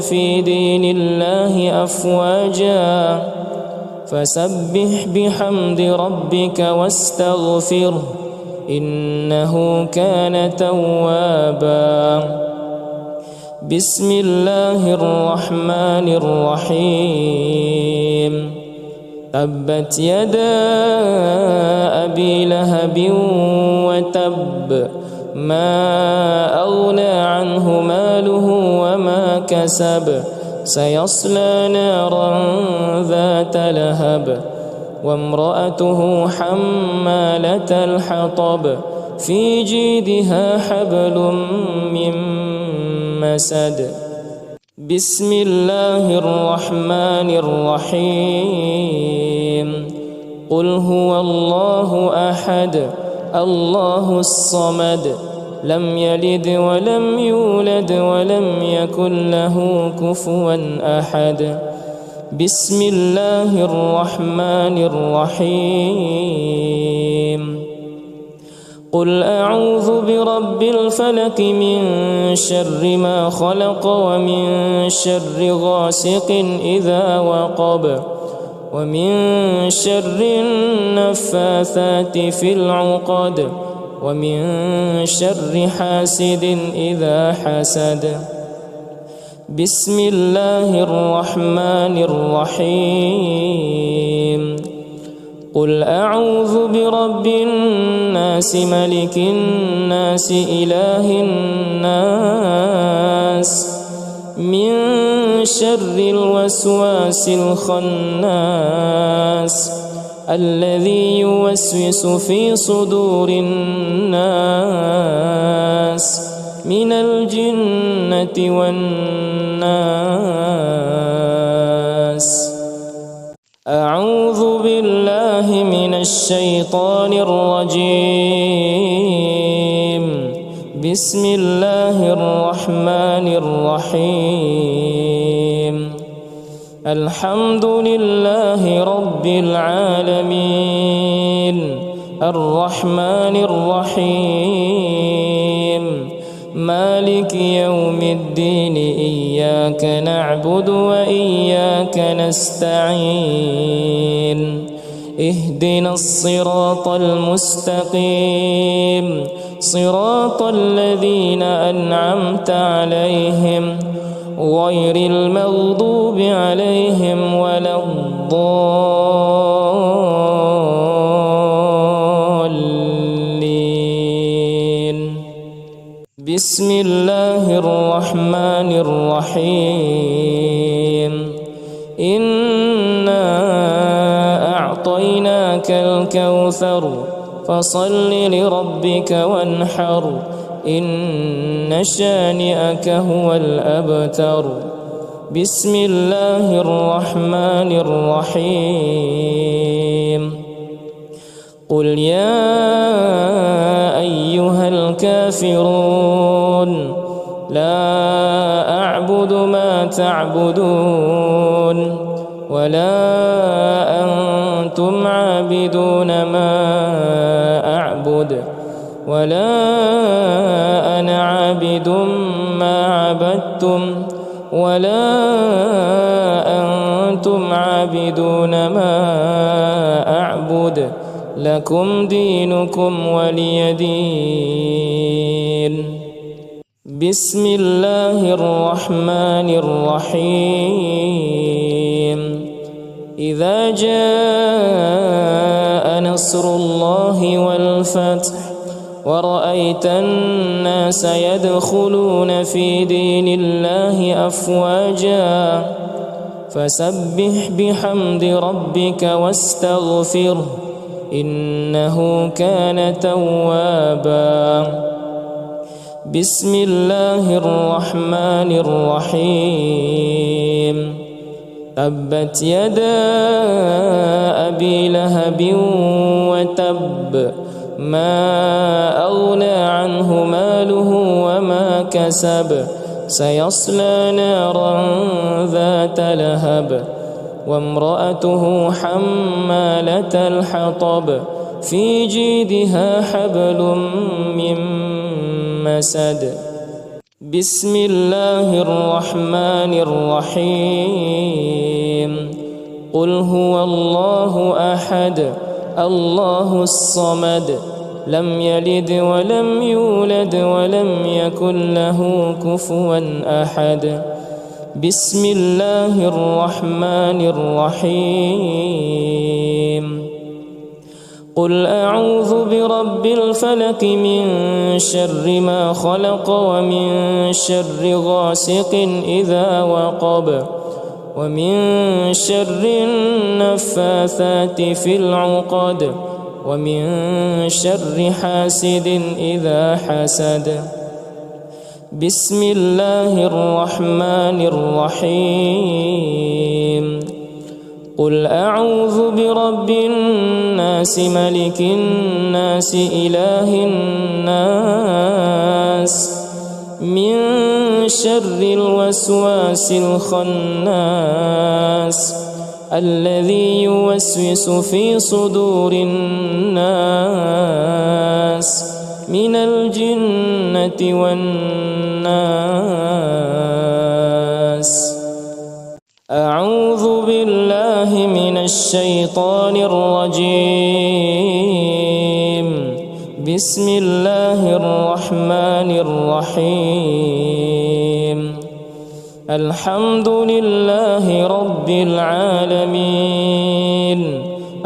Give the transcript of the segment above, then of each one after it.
في دين الله أفواجا فسبح بحمد ربك واستغفره إنه كان توابا. بسم الله الرحمن الرحيم. تبت يدا أبي لهب وتب ما أغنى عنه ماله وما كسب سيصلى نارا ذات لهب وامرأته حمالة الحطب في جيدها حبل من مسد. بسم الله الرحمن الرحيم. قل هو الله أحد الله الصمد لم يلد ولم يولد ولم يكن له كفوا أحد. بسم الله الرحمن الرحيم. قل أعوذ برب الفلق من شر ما خلق ومن شر غاسق إذا وقب ومن شر النفاثات في العقد ومن شر حاسد إذا حسد. بسم الله الرحمن الرحيم. قل أعوذ برب الناس ملك الناس إله الناس من شر الوسواس الخناس الذي يوسوس في صدور الناس من الجنة والناس. أعوذ بالله من الشيطان الرجيم. بسم الله الرحمن الرحيم. الحمد لله رب العالمين الرحمن الرحيم مالك يوم الدين إياك نعبد وإياك نستعين اهدنا الصراط المستقيم صراط الذين أنعمت عليهم غير المغضوب عليهم ولا الضالين. بسم الله الرحمن الرحيم. إنا أعطيناك الكوثر فصل لربك وانحر إن شانئك هو الأبتر. بسم الله الرحمن الرحيم. قل يا أيها الكافرون لا أعبد ما تعبدون ولا أنتم عابدون ما أعبد ولا أنا عابد ما عبدتم ولا أنتم عابدون ما أعبد لكم دينكم ولي دين. بسم الله الرحمن الرحيم. إذا جاء نصر الله والفتح ورأيت الناس يدخلون في دين الله أفواجا فسبح بحمد ربك واستغفره إنه كان توابا. بسم الله الرحمن الرحيم. تبت يدا أبي لهب وتب ما أغنى عنه ماله وما كسب سيصلى نارا ذات لهب وامرأته حمالة الحطب في جيدها حبل من مسد. بسم الله الرحمن الرحيم قل هو الله أحد الله الصمد لم يلد ولم يولد ولم يكن له كفوا أحد بسم الله الرحمن الرحيم قل أعوذ برب الفلق من شر ما خلق ومن شر غاسق إذا وقب ومن شر النفاثات في العقد ومن شر حاسد إذا حسد بسم الله الرحمن الرحيم قل أعوذ برب الناس ملك الناس إله الناس من شر الوسواس الخناس الذي يوسوس في صدور الناس من الجنة والناس أعوذ بالله من الشيطان الرجيم بسم الله الرحمن الرحيم الحمد لله رب العالمين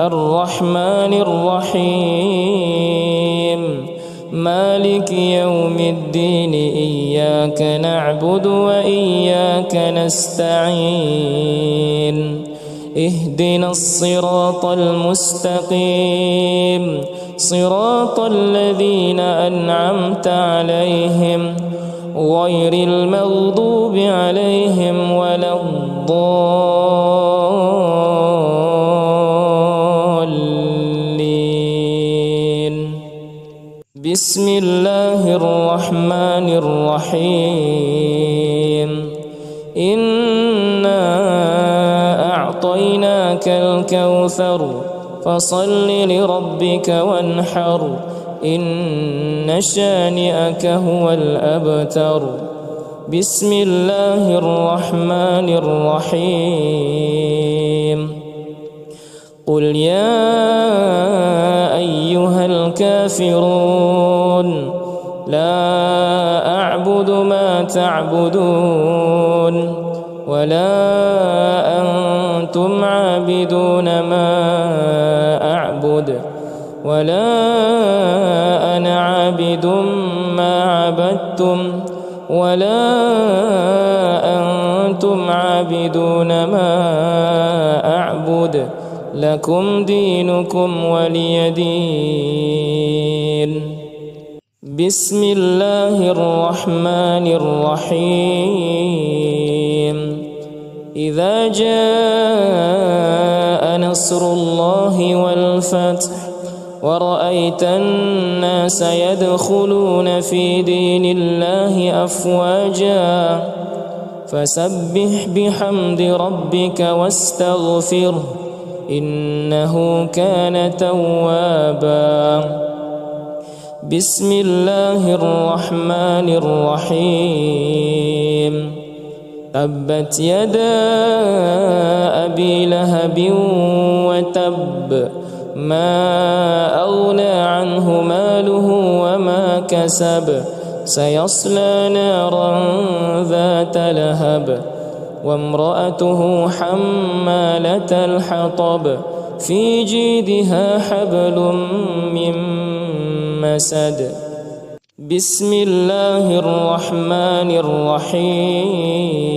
الرحمن الرحيم مالك يوم الدين إياك نعبد وإياك نستعين اهدنا الصراط المستقيم صراط الذين أنعمت عليهم غير المغضوب عليهم ولا الضالين بسم الله الرحمن الرحيم إنا أعطيناك الكوثر فصل لربك وانحر إن شانئك هو الأبتر بسم الله الرحمن الرحيم قل يا أيها الكافرون لا أعبد ما تعبدون ولا أنتم عابدون ما أعبد ولا أنا عابد ما عبدتم ولا أنتم عابدون ما أعبد لكم دينكم ولي دين بسم الله الرحمن الرحيم إذا جاء نصر الله والفتح ورأيت الناس يدخلون في دين الله أفواجا فسبح بحمد ربك واستغفره إنه كان توابا بسم الله الرحمن الرحيم تبت يدا أبي لهب وتب ما أغنى عنه ماله وما كسب سيصلى نارا ذات لهب وامرأته حمالة الحطب في جيدها حبل من مسد بسم الله الرحمن الرحيم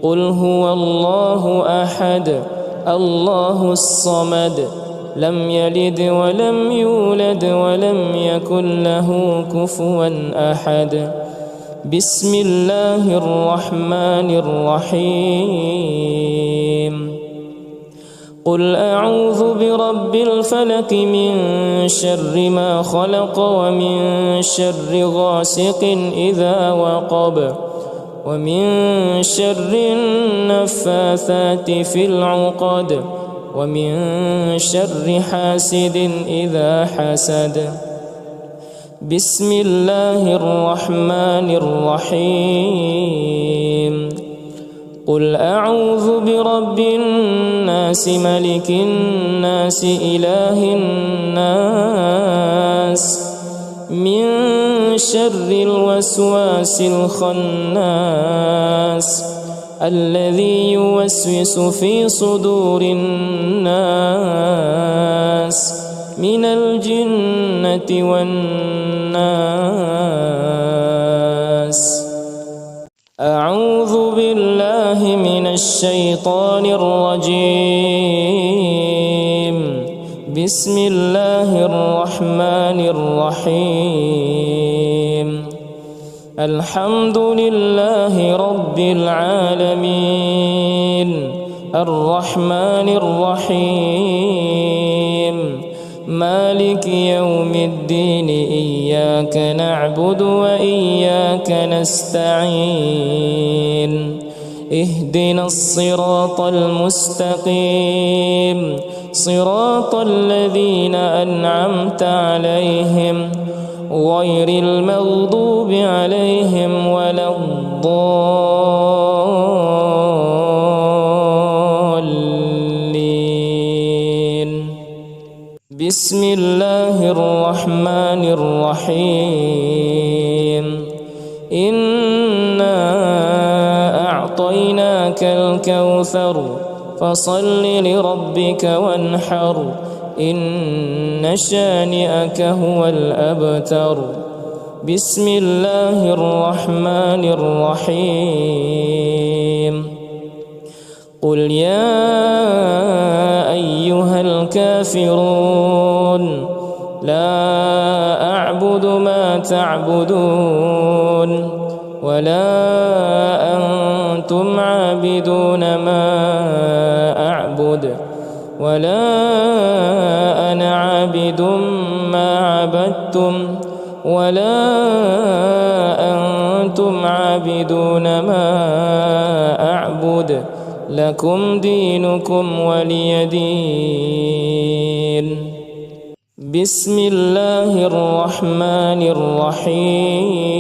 قل هو الله أحد الله الصمد لم يلد ولم يولد ولم يكن له كفوا أحد بسم الله الرحمن الرحيم قل أعوذ برب الفلق من شر ما خلق ومن شر غاسق إذا وقب ومن شر النفاثات في العقد ومن شر حاسد إذا حسد بسم الله الرحمن الرحيم قل أعوذ برب الناس ملك الناس إله الناس من شر الوسواس الخناس الذي يوسوس في صدور الناس من الجنة والناس. أعوذ بالله من الشيطان الرجيم. بسم الله الرحمن الرحيم الحمد لله رب العالمين الرحمن الرحيم مالك يوم الدين إياك نعبد وإياك نستعين اهدنا الصراط المستقيم صراط الذين أنعمت عليهم غير المغضوب عليهم ولا الضالين. بسم الله الرحمن الرحيم إنا أعطيناك الكوثر فصل لربك وانحر إن شانئك هو الأبتر. بسم الله الرحمن الرحيم قل يا أيها الكافرون لا أعبد ما تعبدون ولا أنتم عابدون ما أعبد ولا أنا عابد ما عبدتم ولا أنتم عابدون ما أعبد لكم دينكم ولي دين. بسم الله الرحمن الرحيم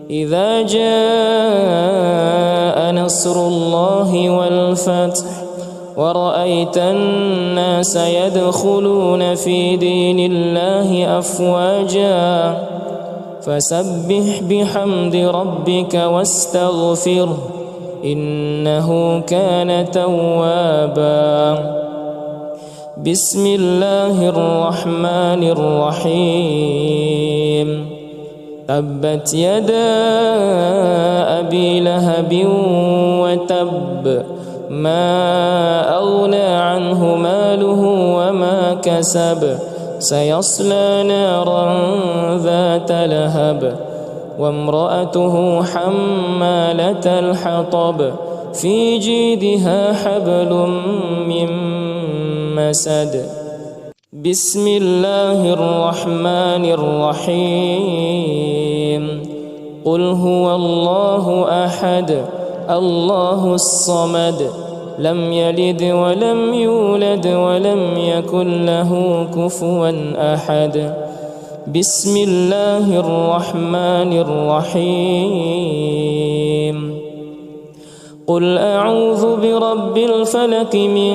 إذا جاء نصر الله والفتح ورأيت الناس يدخلون في دين الله أفواجا فسبح بحمد ربك واستغفره إنه كان توابا. بسم الله الرحمن الرحيم تبت يدا أبي لهب وتب ما أغنى عنه ماله وما كسب سيصلى نارا ذات لهب وامرأته حمالة الحطب في جيدها حبل من مسد. بسم الله الرحمن الرحيم قل هو الله أحد الله الصمد لم يلد ولم يولد ولم يكن له كفوا أحد. بسم الله الرحمن الرحيم قل أعوذ برب الفلق من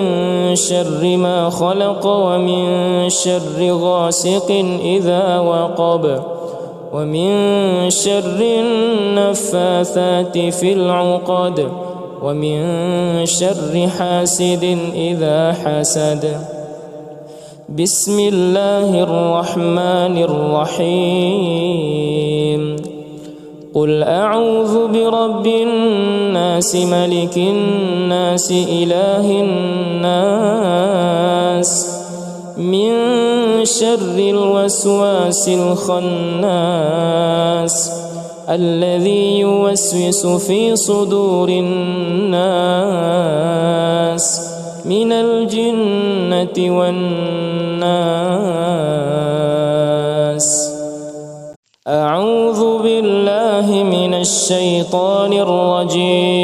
شر ما خلق ومن شر غاسق إذا وقب ومن شر النفاثات في العقد ومن شر حاسد إذا حسد. بسم الله الرحمن الرحيم قل أعوذ برب الناس ملك الناس إله الناس من شر الوسواس الخناس الذي يوسوس في صدور الناس من الجنة والناس. أعوذ بالله من الشيطان الرجيم.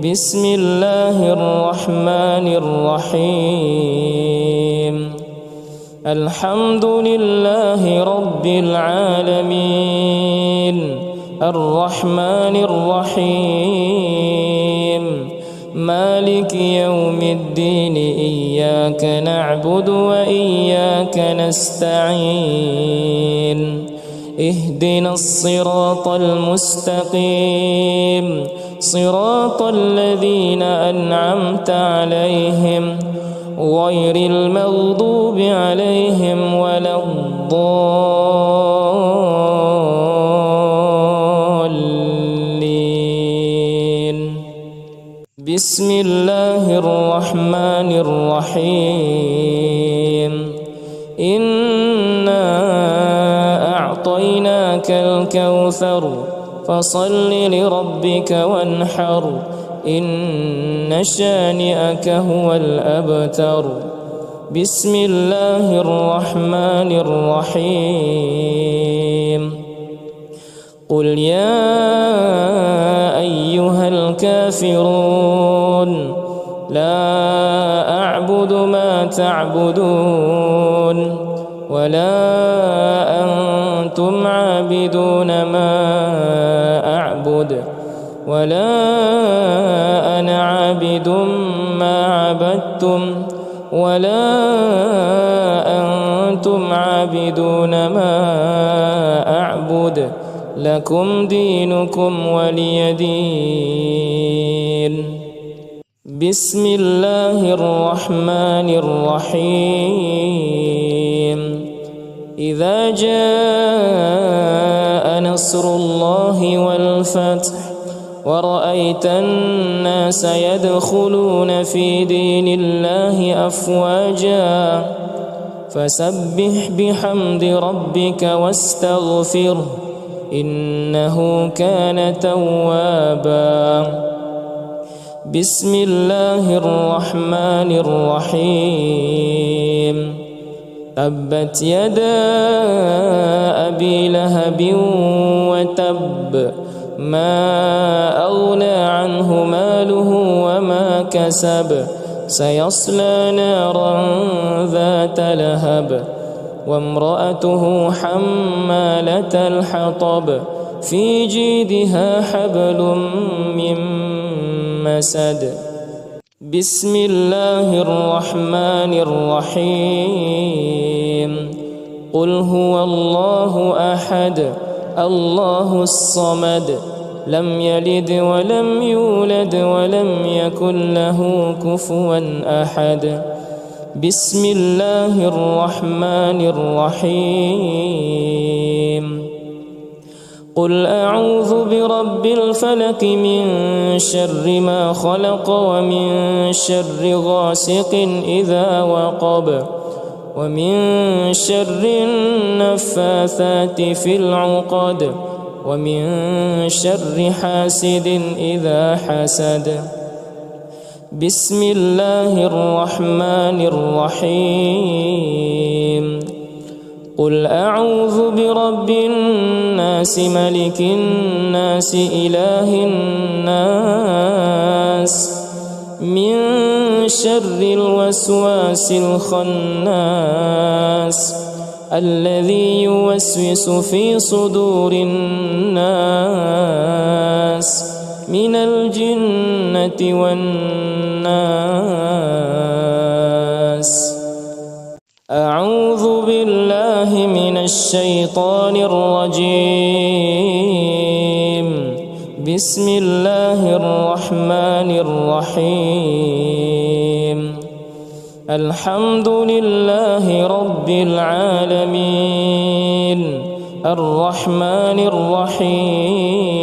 بسم الله الرحمن الرحيم الحمد لله رب العالمين الرحمن الرحيم مالك يوم الدين إياك نعبد وإياك نستعين اهدنا الصراط المستقيم صراط الذين أنعمت عليهم غير المغضوب عليهم ولا الضالين. بسم الله الرحمن الرحيم إنا أعطيناك الكوثر فصل لربك وانحر إن شانئك هو الأبتر. بسم الله الرحمن الرحيم قل يا أيها الكافرون لا أعبد ما تعبدون ولا أنتم عابدون ما أعبد ولا أنا عابد ما عبدتم ولا أنتم عابدون ما أعبد لكم دينكم ولي دين. بسم الله الرحمن الرحيم إذا جاء نصر الله والفتح ورأيت الناس يدخلون في دين الله أفواجا فسبح بحمد ربك واستغفره إنه كان توابا. بسم الله الرحمن الرحيم تبت يدا أبي لهب وتب ما أغنى عنه ماله وما كسب سيصلى نارا ذات لهب وامرأته حمالة الحطب في جيدها حبل من مسد. بسم الله الرحمن الرحيم قل هو الله أحد الله الصمد لم يلد ولم يولد ولم يكن له كفوا أحد. بسم الله الرحمن الرحيم قل أعوذ برب الفلق من شر ما خلق ومن شر غاسق إذا وقب ومن شر النفاثات في العقد ومن شر حاسد إذا حسد. بسم الله الرحمن الرحيم قل أعوذ برب الناس ملك الناس إله الناس من شر الوسواس الخناس الذي يوسوس في صدور الناس من الجنة والناس. أعوذ بالله من الشيطان الرجيم. بسم الله الرحمن الرحيم الحمد لله رب العالمين الرحمن الرحيم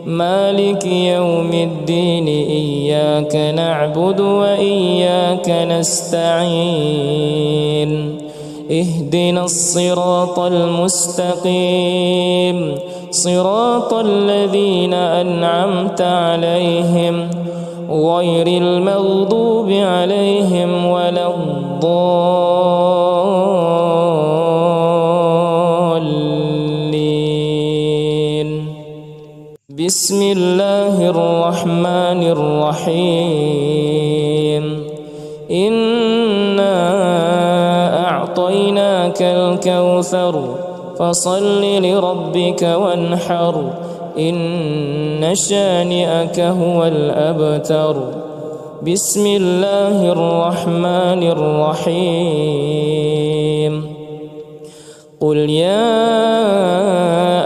مالك يوم الدين إياك نعبد وإياك نستعين اهدنا الصراط المستقيم صراط الذين أنعمت عليهم غير المغضوب عليهم ولا الضالين. بسم الله الرحمن الرحيم إنا أعطيناك الكوثر فصل لربك وانحر إن شانئك هو الأبتر. بسم الله الرحمن الرحيم. قل يا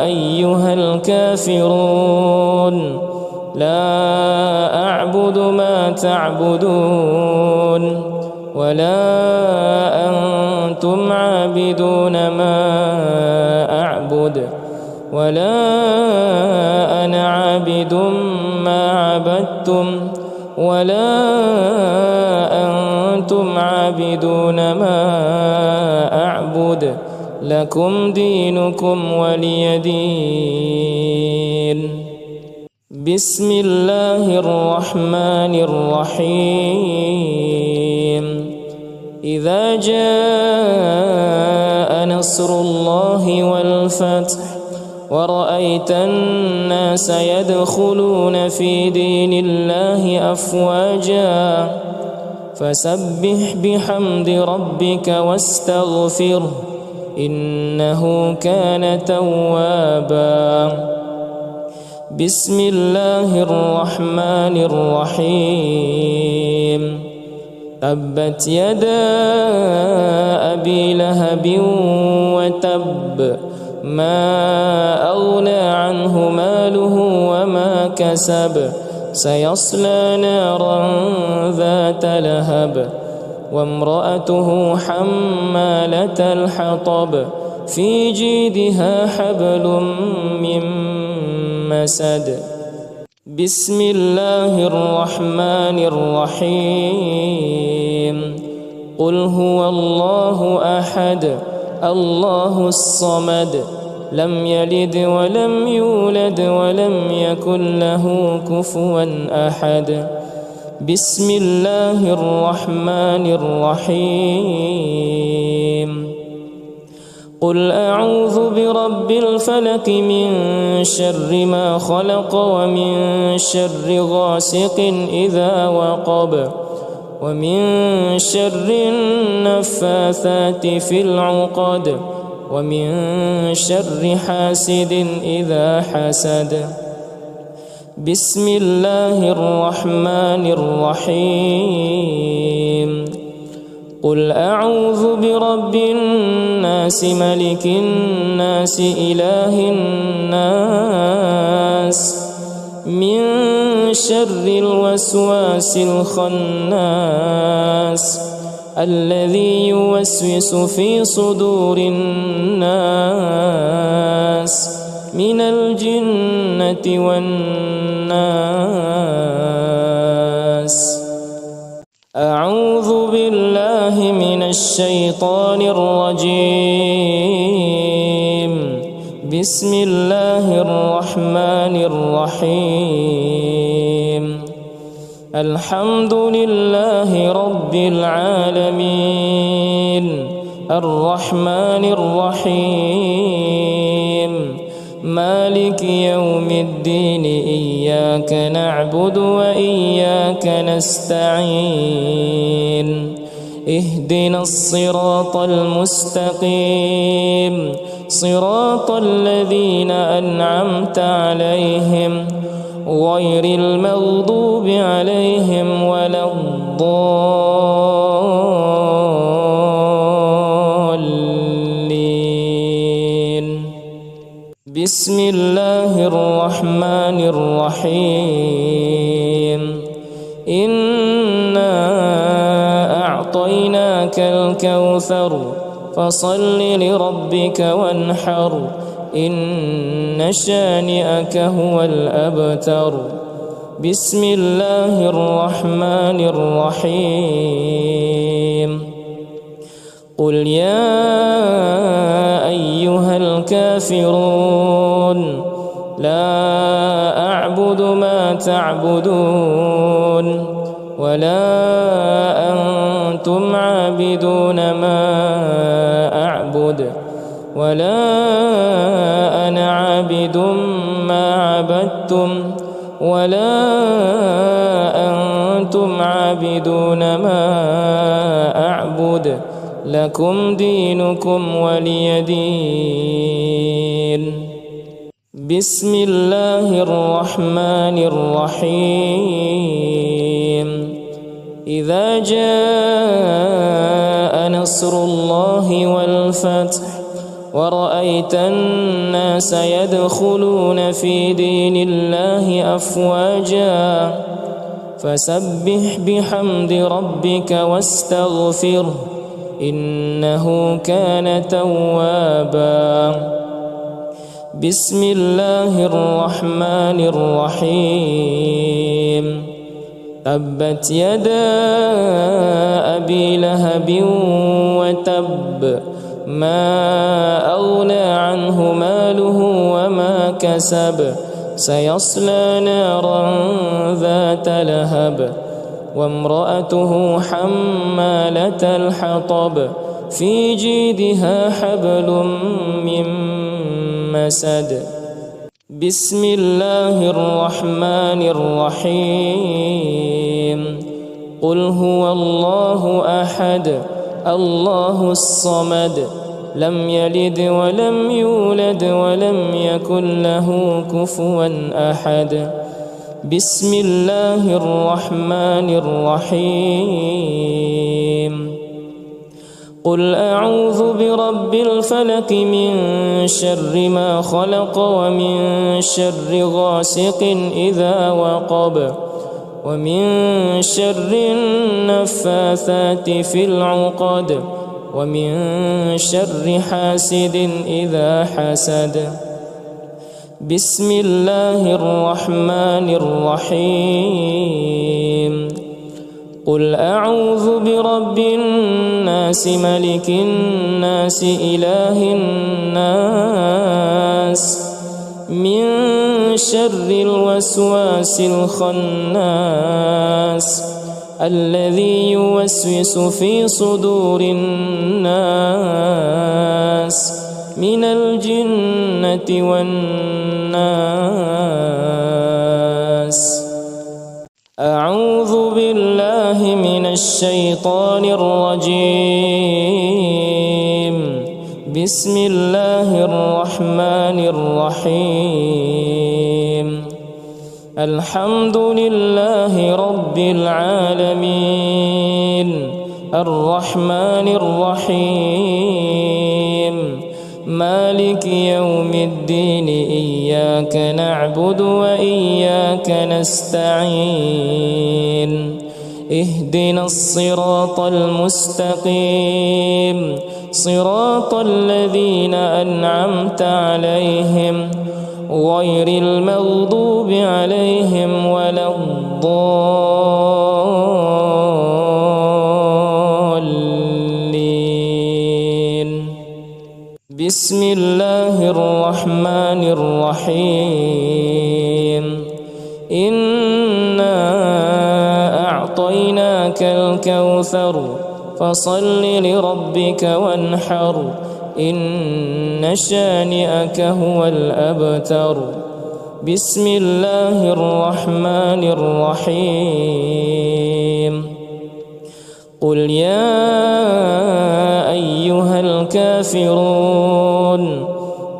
أيها الكافرون لا أعبد ما تعبدون ولا أنتم عابدون ما أعبد ولا أنا عابد ما عبدتم ولا أنتم عابدون ما أعبد لكم دينكم ولي دين. بسم الله الرحمن الرحيم. إذا جاء نصر الله والفتح ورأيت الناس يدخلون في دين الله أفواجا فسبح بحمد ربك واستغفره إنه كان توابا. بسم الله الرحمن الرحيم. تبت يدا أبي لهب وتب ما أغنى عنه ماله وما كسب سيصلى نارا ذات لهب وامرأته حمالة الحطب في جيدها حبل من مسد. بسم الله الرحمن الرحيم. قل هو الله أحد الله الصمد لم يلد ولم يولد ولم يكن له كفوا أحد. بسم الله الرحمن الرحيم. قل أعوذ برب الفلق من شر ما خلق ومن شر غاسق إذا وقب ومن شر النفاثات في العقد ومن شر حاسد إذا حسد. بسم الله الرحمن الرحيم. قل أعوذ برب الناس ملك الناس إله الناس من شر الوسواس الخناس الذي يوسوس في صدور الناس من الجنة والناس. أعوذ بالله من الشيطان الرجيم. بسم الله الرحمن الرحيم. الحمد لله رب العالمين الرحمن الرحيم مالك يوم الدين إياك نعبد وإياك نستعين اهدنا الصراط المستقيم صراط الذين أنعمت عليهم غير المغضوب عليهم ولا الضالين. بسم الله الرحمن الرحيم. إنا أعطيناك الكوثر فصل لربك وانحر إن شانئك هو الأبتر. بسم الله الرحمن الرحيم. قل يا أيها الكافرون لا أعبد ما تعبدون ولا أنتم عابدون ما أعبد ولا أنا عابد ما عبدتم ولا أنتم عابدون ما أعبد لكم دينكم ولي دين. بسم الله الرحمن الرحيم. إذا جاء نصر الله والفتح ورأيت الناس يدخلون في دين الله أفواجا فسبح بحمد ربك واستغفره إنه كان توابا. بسم الله الرحمن الرحيم. تبت يدا أبي لهب وتب ما أغنى عنه ماله وما كسب سيصلى نارا ذات لهب وامرأته حمالة الحطب في جيدها حبل من مسد. بسم الله الرحمن الرحيم. قل هو الله أحد الله الصمد لم يلد ولم يولد ولم يكن له كفوا أحد. بسم الله الرحمن الرحيم. قل أعوذ برب الفلق من شر ما خلق ومن شر غاسق إذا وقب ومن شر النفاثات في العقد ومن شر حاسد إذا حسد. بسم الله الرحمن الرحيم. قل أعوذ برب الناس ملك الناس إله الناس من شر الوسواس الخناس الذي يوسوس في صدور الناس من الجنة والناس. أعوذ بالله من الشيطان الرجيم. بسم الله الرحمن الرحيم. الحمد لله رب العالمين الرحمن الرحيم مالك يوم الدين إياك نعبد وإياك نستعين اهدنا الصراط المستقيم صراط الذين أنعمت عليهم غير المغضوب عليهم ولا الضالين. بسم الله الرحمن الرحيم. إنا أعطيناك الكوثر فصل لربك وانحر إن شانئك هو الأبتر. بسم الله الرحمن الرحيم. قل يا أيها الكافرون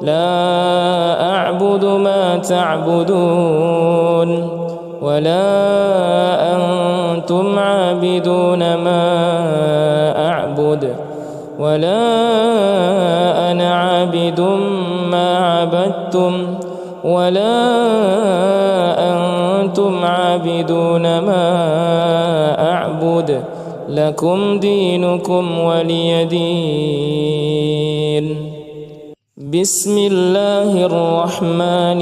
لا أعبد ما تعبدون ولا أنتم عابدون ما أعبد ولا أنا عابد ما عبدتم ولا أنتم عابدون ما أعبد لكم دينكم ولي دين. بسم الله الرحمن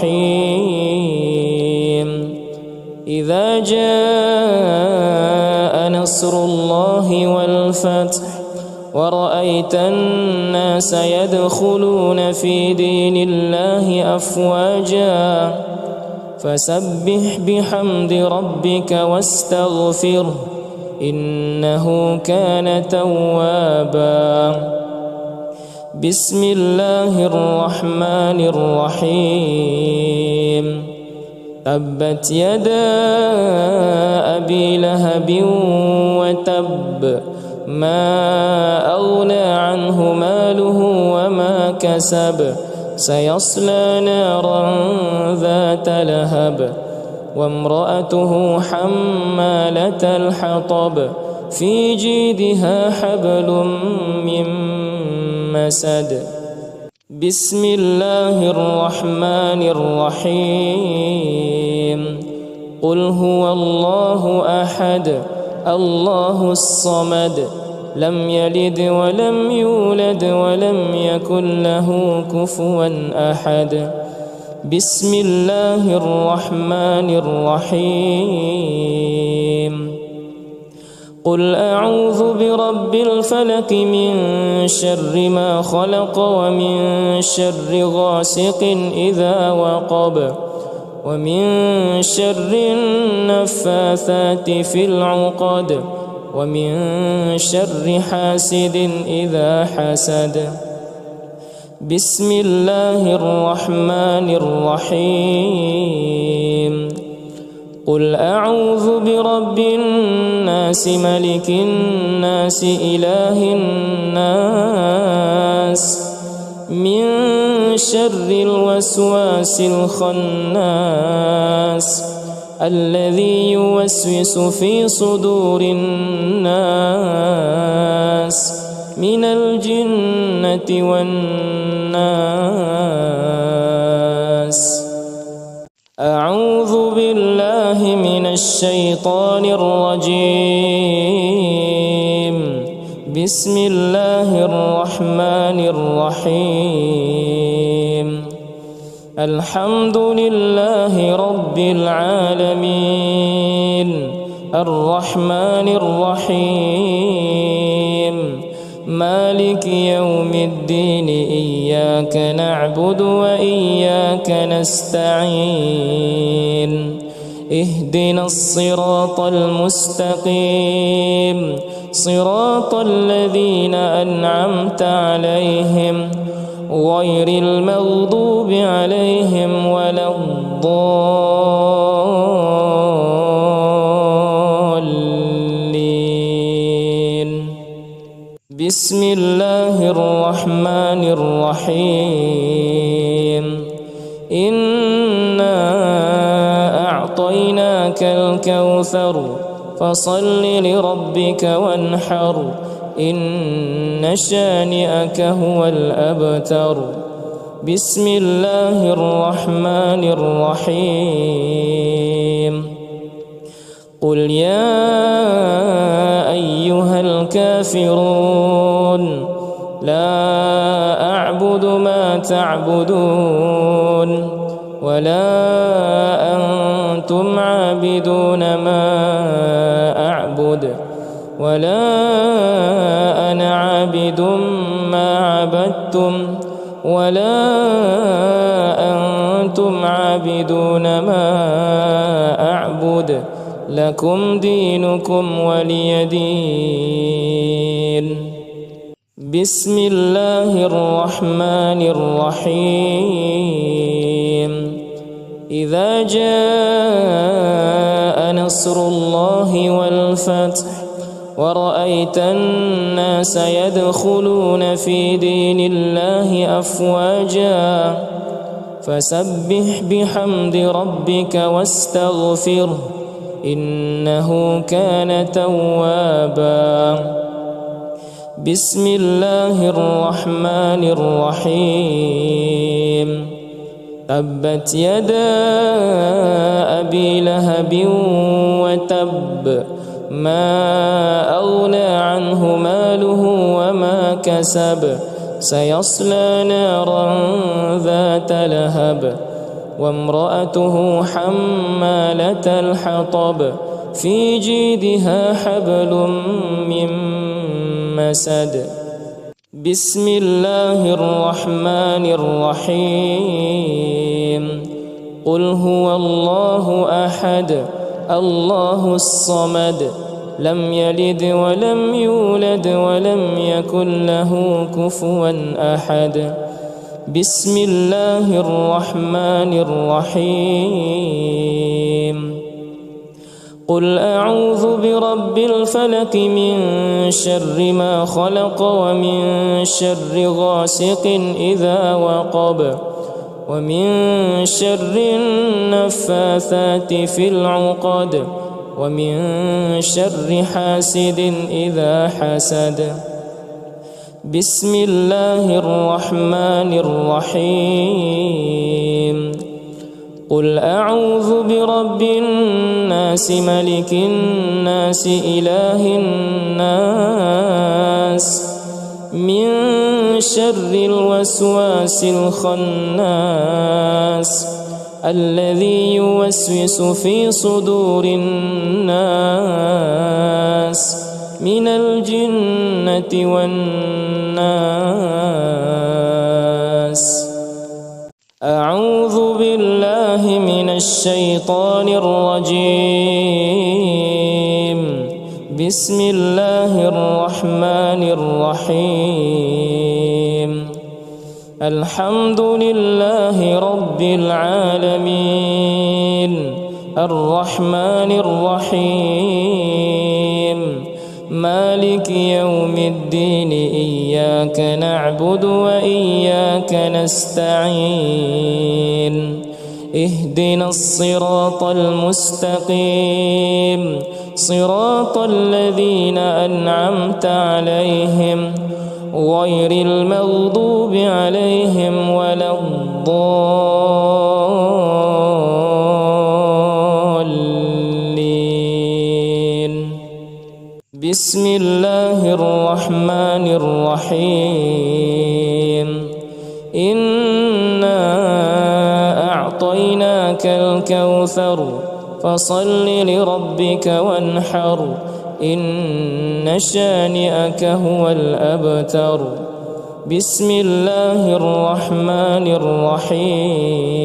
الرحيم. إذا جاء نصر الله والفتح ورأيت الناس يدخلون في دين الله أفواجا فسبح بحمد ربك واستغفره إنه كان توابا. بسم الله الرحمن الرحيم. تبت يدا أبي لهب وتب ما أغنى عنه ماله وما كسب سيصلى نارا ذات لهب وامرأته حمالة الحطب في جيدها حبل من مسد. بسم الله الرحمن الرحيم. قل هو الله أحد الله الصمد لم يلد ولم يولد ولم يكن له كفوا أحد. بسم الله الرحمن الرحيم. قل أعوذ برب الفلق من شر ما خلق ومن شر غاسق إذا وقب ومن شر النفاثات في العقد ومن شر حاسد إذا حسد. بسم الله الرحمن الرحيم. قل أعوذ برب الناس ملك الناس إله الناس من شر الوسواس الخناس الذي يوسوس في صدور الناس من الجنة والناس. أعوذ بالله من الشيطان الرجيم. بسم الله الرحمن الرحيم. الحمد لله رب العالمين الرحمن الرحيم مالك يوم الدين إياك نعبد وإياك نستعين اهدنا الصراط المستقيم صراط الذين أنعمت عليهم غير المغضوب عليهم ولا الضالين. بسم الله الرحمن الرحيم. إنا أعطيناك الكوثر فصل لربك وانحر إن شانئك هو الأبتر. بسم الله الرحمن الرحيم. قل يا أيها الكافرون لا أعبد ما تعبدون ولا أنتم عابدون ما أعبد ولا أنا عابد ما عبدتم ولا أنتم عابدون ما أعبد لكم دينكم ولي دين. بسم الله الرحمن الرحيم. إذا جاء نصر الله والفتح ورأيت الناس يدخلون في دين الله أفواجا فسبح بحمد ربك واستغفره إنه كان توابا. بسم الله الرحمن الرحيم. تبت يدا أبي لهب وتب ما أغنى عنه ماله وما كسب سيصلى نارا ذات لهب وامرأته حمالة الحطب في جيدها حبل من مسد. بسم الله الرحمن الرحيم. قل هو الله أحد الله الصمد لم يلد ولم يولد ولم يكن له كفوا أحد. بسم الله الرحمن الرحيم. قل أعوذ برب الفلق من شر ما خلق ومن شر غاسق إذا وقب ومن شر النفاثات في العقد ومن شر حاسد إذا حسد. بسم الله الرحمن الرحيم. قل أعوذ برب الناس ملك الناس إله الناس من شر الوسواس الخناس الذي يوسوس في صدور الناس من الجنة والناس. أعوذ بالله من الشيطان الرجيم. بسم الله الرحمن الرحيم. الحمد لله رب العالمين الرحمن الرحيم مالك يوم الدين إياك نعبد وإياك نستعين اهدنا الصراط المستقيم صراط الذين أنعمت عليهم غير المغضوب عليهم ولا الضالين. بسم الله الرحمن الرحيم. إنا أعطيناك الكوثر فصل لربك وانحر إن شانئك هو الأبتر. بسم الله الرحمن الرحيم.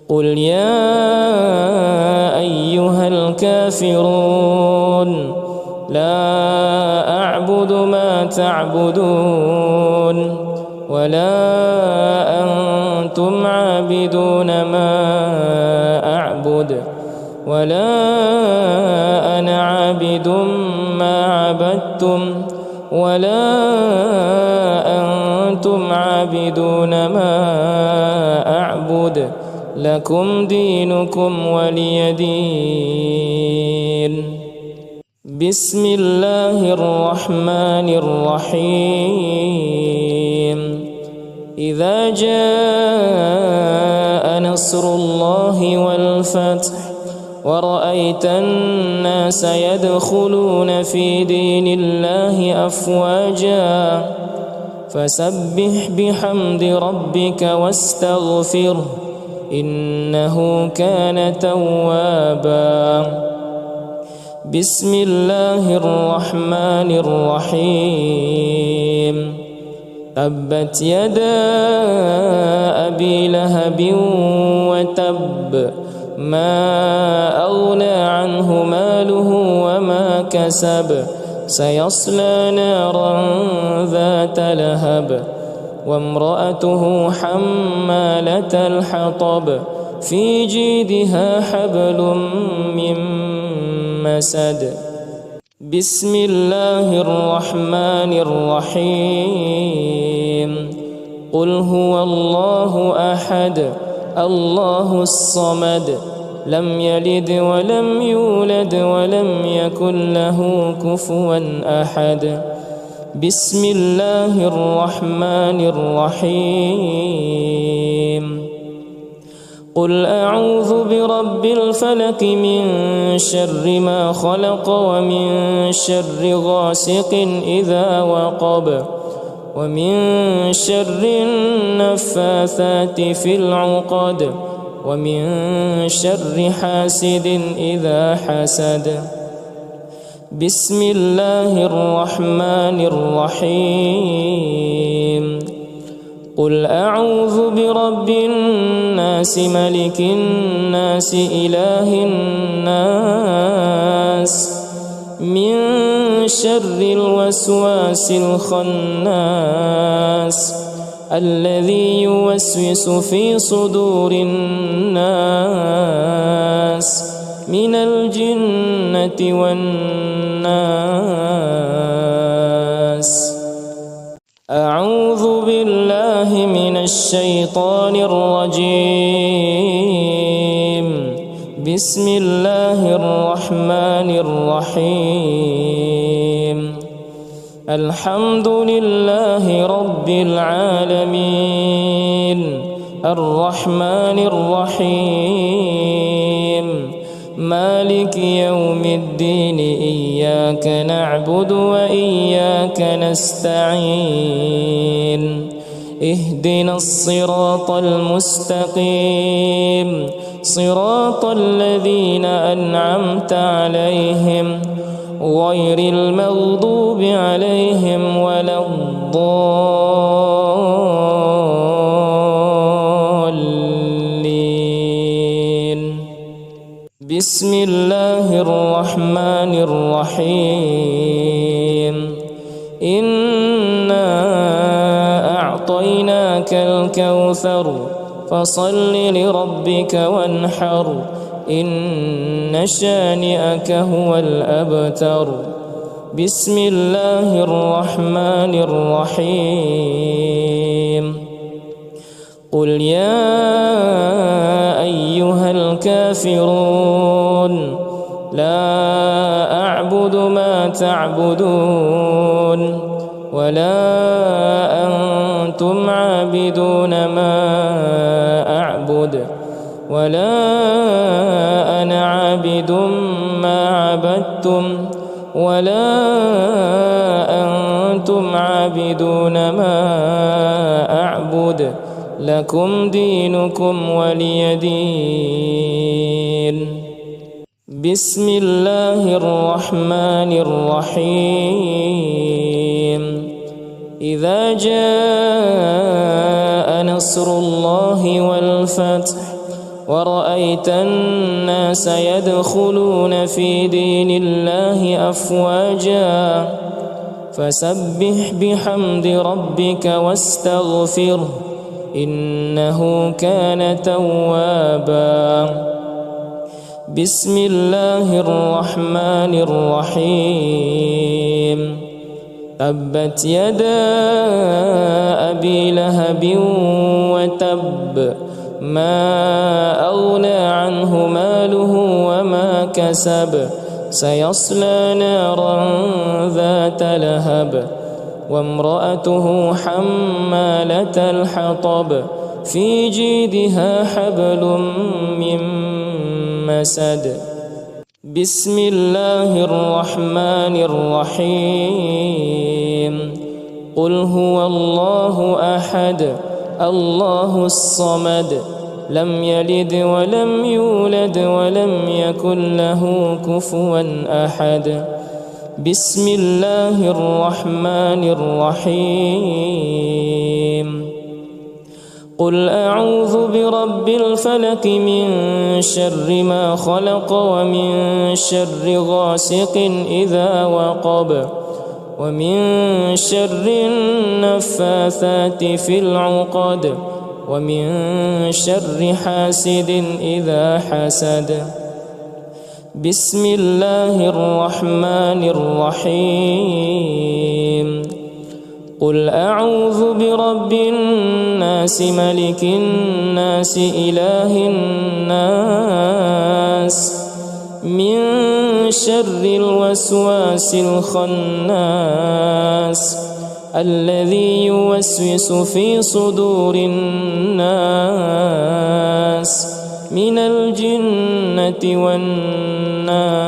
قل يا أيها الكافرون لا أعبد ما تعبدون ولا أنتم عابدون ما أعبد ولا أنا عابد ما عبدتم ولا أنتم عابدون ما أعبد لكم دينكم ولي دين. بسم الله الرحمن الرحيم. إذا جاء نصر الله والفتح ورأيت الناس يدخلون في دين الله أفواجا فسبح بحمد ربك واستغفره إنه كان توابا. بسم الله الرحمن الرحيم. تبت يدا أبي لهب وتب ما أغنى عنه ماله وما كسب سيصلى نارا ذات لهب وامرأته حمالة الحطب في جيدها حبل من مسد. بسم الله الرحمن الرحيم. قل هو الله أحد الله الصمد لم يلد ولم يولد ولم يكن له كفوا أحد. بسم الله الرحمن الرحيم. قل أعوذ برب الفلق من شر ما خلق ومن شر غاسق إذا وقب ومن شر النفاثات في العقد ومن شر حاسد إذا حسد. بسم الله الرحمن الرحيم. قل أعوذ برب الناس ملك الناس إله الناس من شر الوسواس الخناس الذي يوسوس في صدور الناس من الجنة والناس. أعوذ بالله من الشيطان الرجيم. بسم الله الرحمن الرحيم. الحمد لله رب العالمين الرحمن الرحيم مالك يوم الدين إياك نعبد وإياك نستعين اهدنا الصراط المستقيم صراط الذين أنعمت عليهم غير المغضوب عليهم ولا الضالين. بسم الله الرحمن الرحيم. إنا أعطيناك الكوثر فصل لربك وانحر إن شانئك هو الأبتر. بسم الله الرحمن الرحيم. قل يا أيها الكافرون لا أعبد ما تعبدون ولا أنتم عابدون ما أعبد ولا أنا عابد ما عبدتم ولا أنتم عابدون ما أعبد لكم دينكم ولي دين. بسم الله الرحمن الرحيم. إذا جاء نصر الله والفتح ورأيت الناس يدخلون في دين الله أفواجا فسبح بحمد ربك واستغفره إنه كان توابا. بسم الله الرحمن الرحيم. تبت يدا أبي لهب وتب ما أغنى عنه ماله وما كسب سيصلى نارا ذات لهب وامرأته حمالة الحطب في جيدها حبل من مسد. بسم الله الرحمن الرحيم. قل هو الله أحد الله الصمد لم يلد ولم يولد ولم يكن له كفوا أحد. بسم الله الرحمن الرحيم. قل أعوذ برب الفلق من شر ما خلق ومن شر غاسق إذا وقب ومن شر النفاثات في العقد ومن شر حاسد إذا حسد. بسم الله الرحمن الرحيم. قل أعوذ برب الناس ملك الناس إله الناس من شر الوسواس الخناس الذي يوسوس في صدور الناس من الجنة والناس.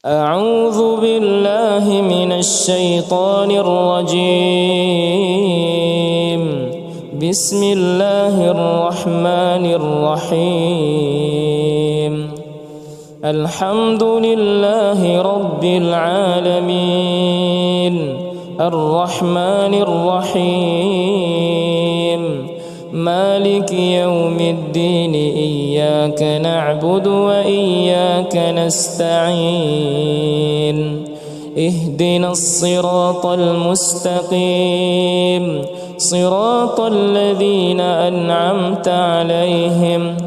أعوذ بالله من الشيطان الرجيم. بسم الله الرحمن الرحيم. الحمد لله رب العالمين الرحمن الرحيم مالك يوم الدين إياك نعبد وإياك نستعين اهدنا الصراط المستقيم صراط الذين أنعمت عليهم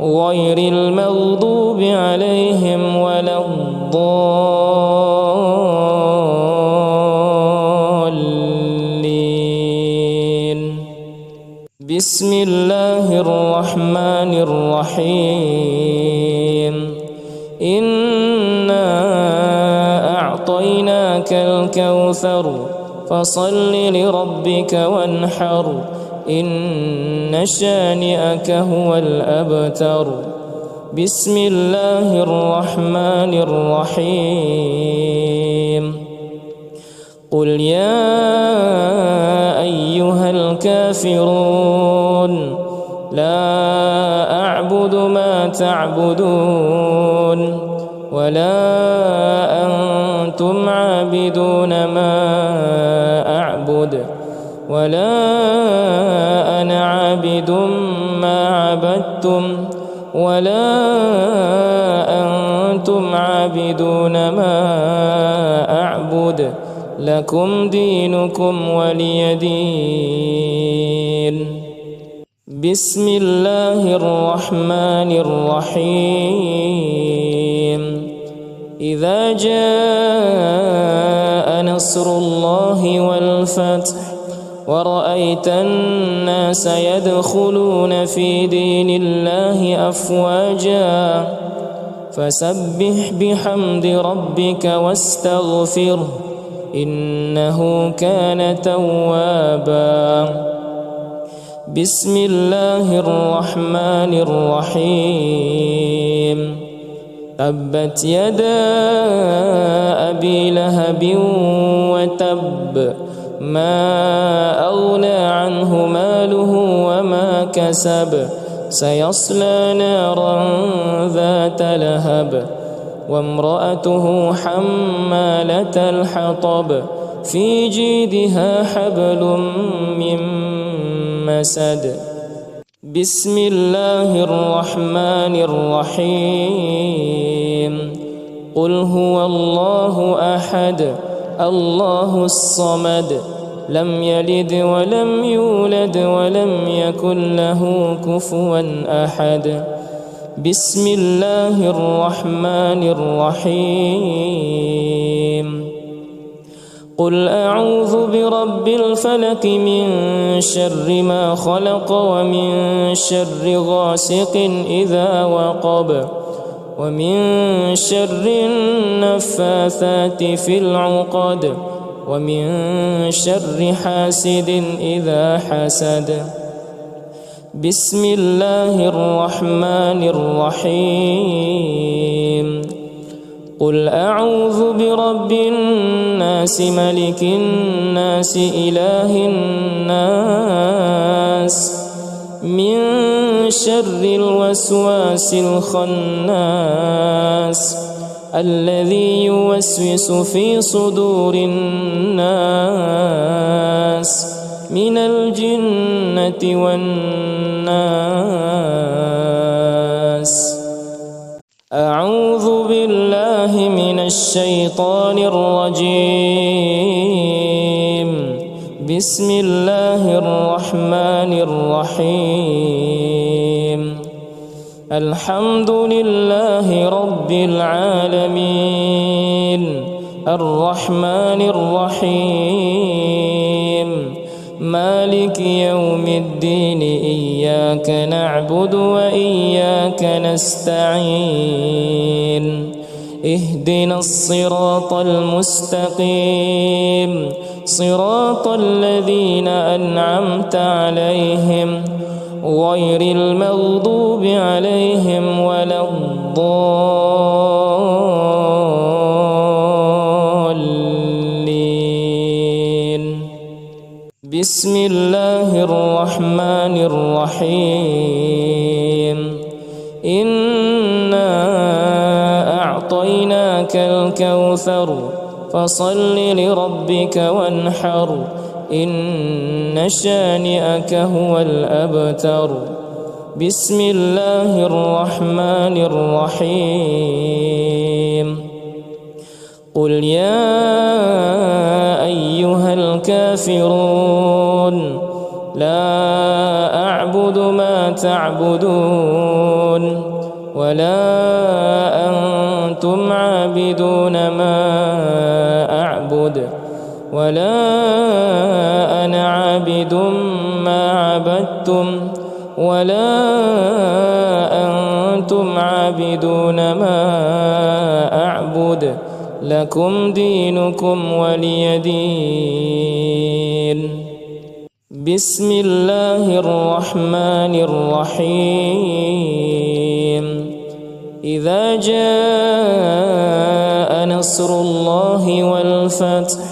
غير المغضوب عليهم ولا الضالين. بسم الله الرحمن الرحيم. إنا أعطيناك الكوثر فصل لربك وانحر إن شانئك هو الأبتر. بسم الله الرحمن الرحيم. قل يا أيها الكافرون لا أعبد ما تعبدون ولا أنتم عابدون ما أعبد ولا أنا عابد ما عبدتم ولا أنتم عابدون ما أعبد لكم دينكم ولي دين. بسم الله الرحمن الرحيم. إذا جاء نصر الله والفتح ورأيت الناس يدخلون في دين الله أفواجا فسبح بحمد ربك واستغفره إنه كان توابا. بسم الله الرحمن الرحيم. تبت يدا أبي لهب وتب ما أغنى عنه ماله وما كسب سيصلى نارا ذات لهب وامرأته حمالة الحطب في جيدها حبل من مسد. بسم الله الرحمن الرحيم. قل هو الله أحد الله الصمد لم يلد ولم يولد ولم يكن له كفوا أحد. بسم الله الرحمن الرحيم. قل أعوذ برب الفلق من شر ما خلق ومن شر غاسق إذا وقب ومن شر النفاثات في العقد ومن شر حاسد إذا حسد. بسم الله الرحمن الرحيم. قل أعوذ برب الناس ملك الناس إله الناس من شر الوسواس الخناس الذي يوسوس في صدور الناس من الجنة والناس. أعوذ بالله من الشيطان الرجيم. بسم الله الرحمن الرحيم. الحمد لله رب العالمين الرحمن الرحيم مالك يوم الدين إياك نعبد وإياك نستعين اهدنا الصراط المستقيم صراط الذين أنعمت عليهم غير المغضوب عليهم ولا الضالين. بسم الله الرحمن الرحيم. إنا أعطيناك الكوثر فصل لربك وانحر إن شانئك هو الأبتر. بسم الله الرحمن الرحيم. قل يا أيها الكافرون لا أعبد ما تعبدون ولا أنتم عابدون ما أعبد ولا أنا عابد ما عبدتم ولا أنتم عابدون ما أعبد لكم دينكم ولي دين. بسم الله الرحمن الرحيم. إذا جاء نصر الله والفتح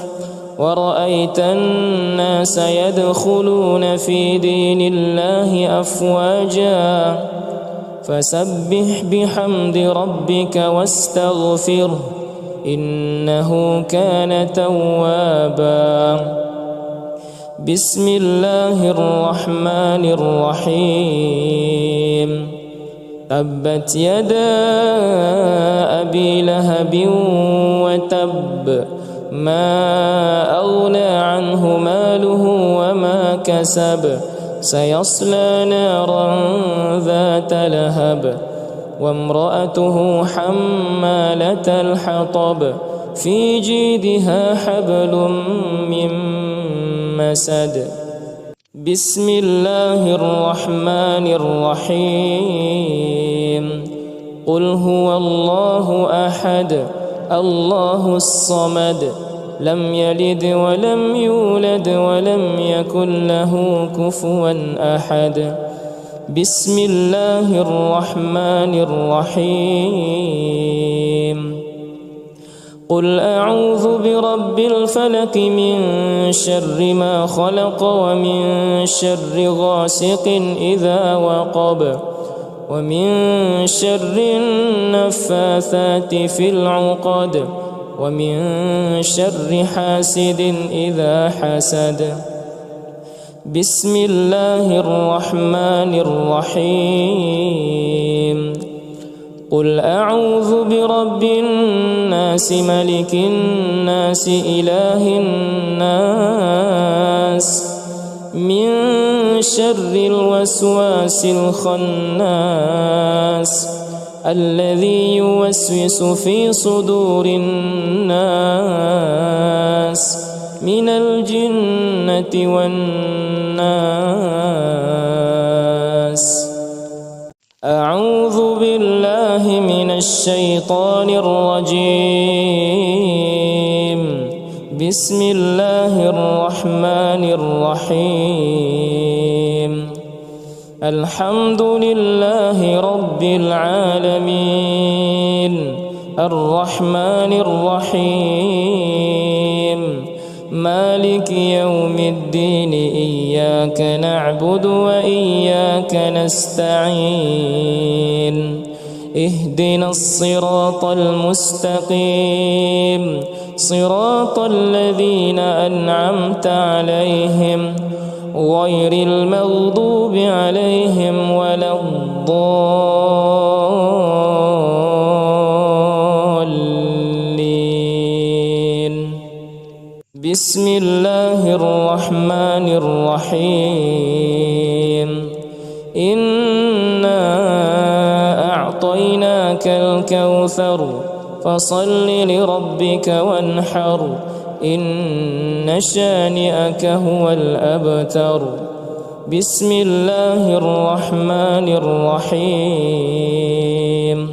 ورأيت الناس يدخلون في دين الله أفواجا فسبح بحمد ربك واستغفره إنه كان توابا. بسم الله الرحمن الرحيم. تبت يدا أبي لهب وتب ما أغنى عنه ماله وما كسب سيصلى نارا ذات لهب وامرأته حمالة الحطب في جيدها حبل من مسد. بسم الله الرحمن الرحيم. قل هو الله أحد الله الصمد لم يلد ولم يولد ولم يكن له كفوا أحد. بسم الله الرحمن الرحيم. قل أعوذ برب الفلق من شر ما خلق ومن شر غاسق إذا وقب ومن شر النفاثات في العقد ومن شر حاسد إذا حسد. بسم الله الرحمن الرحيم. قل أعوذ برب الناس ملك الناس إله الناس من شر الوسواس الخناس الذي يوسوس في صدور الناس من الجنة والناس. أعوذ بالله من الشيطان الرجيم. بسم الله الرحمن الرحيم. الحمد لله رب العالمين الرحمن الرحيم مالك يوم الدين إياك نعبد وإياك نستعين اهدنا الصراط المستقيم صراط الذين أنعمت عليهم غير المغضوب عليهم ولا الضالين. بسم الله الرحمن الرحيم. إنا أعطيناك الكوثر فصل لربك وانحر إن شانئك هو الأبتر. بسم الله الرحمن الرحيم.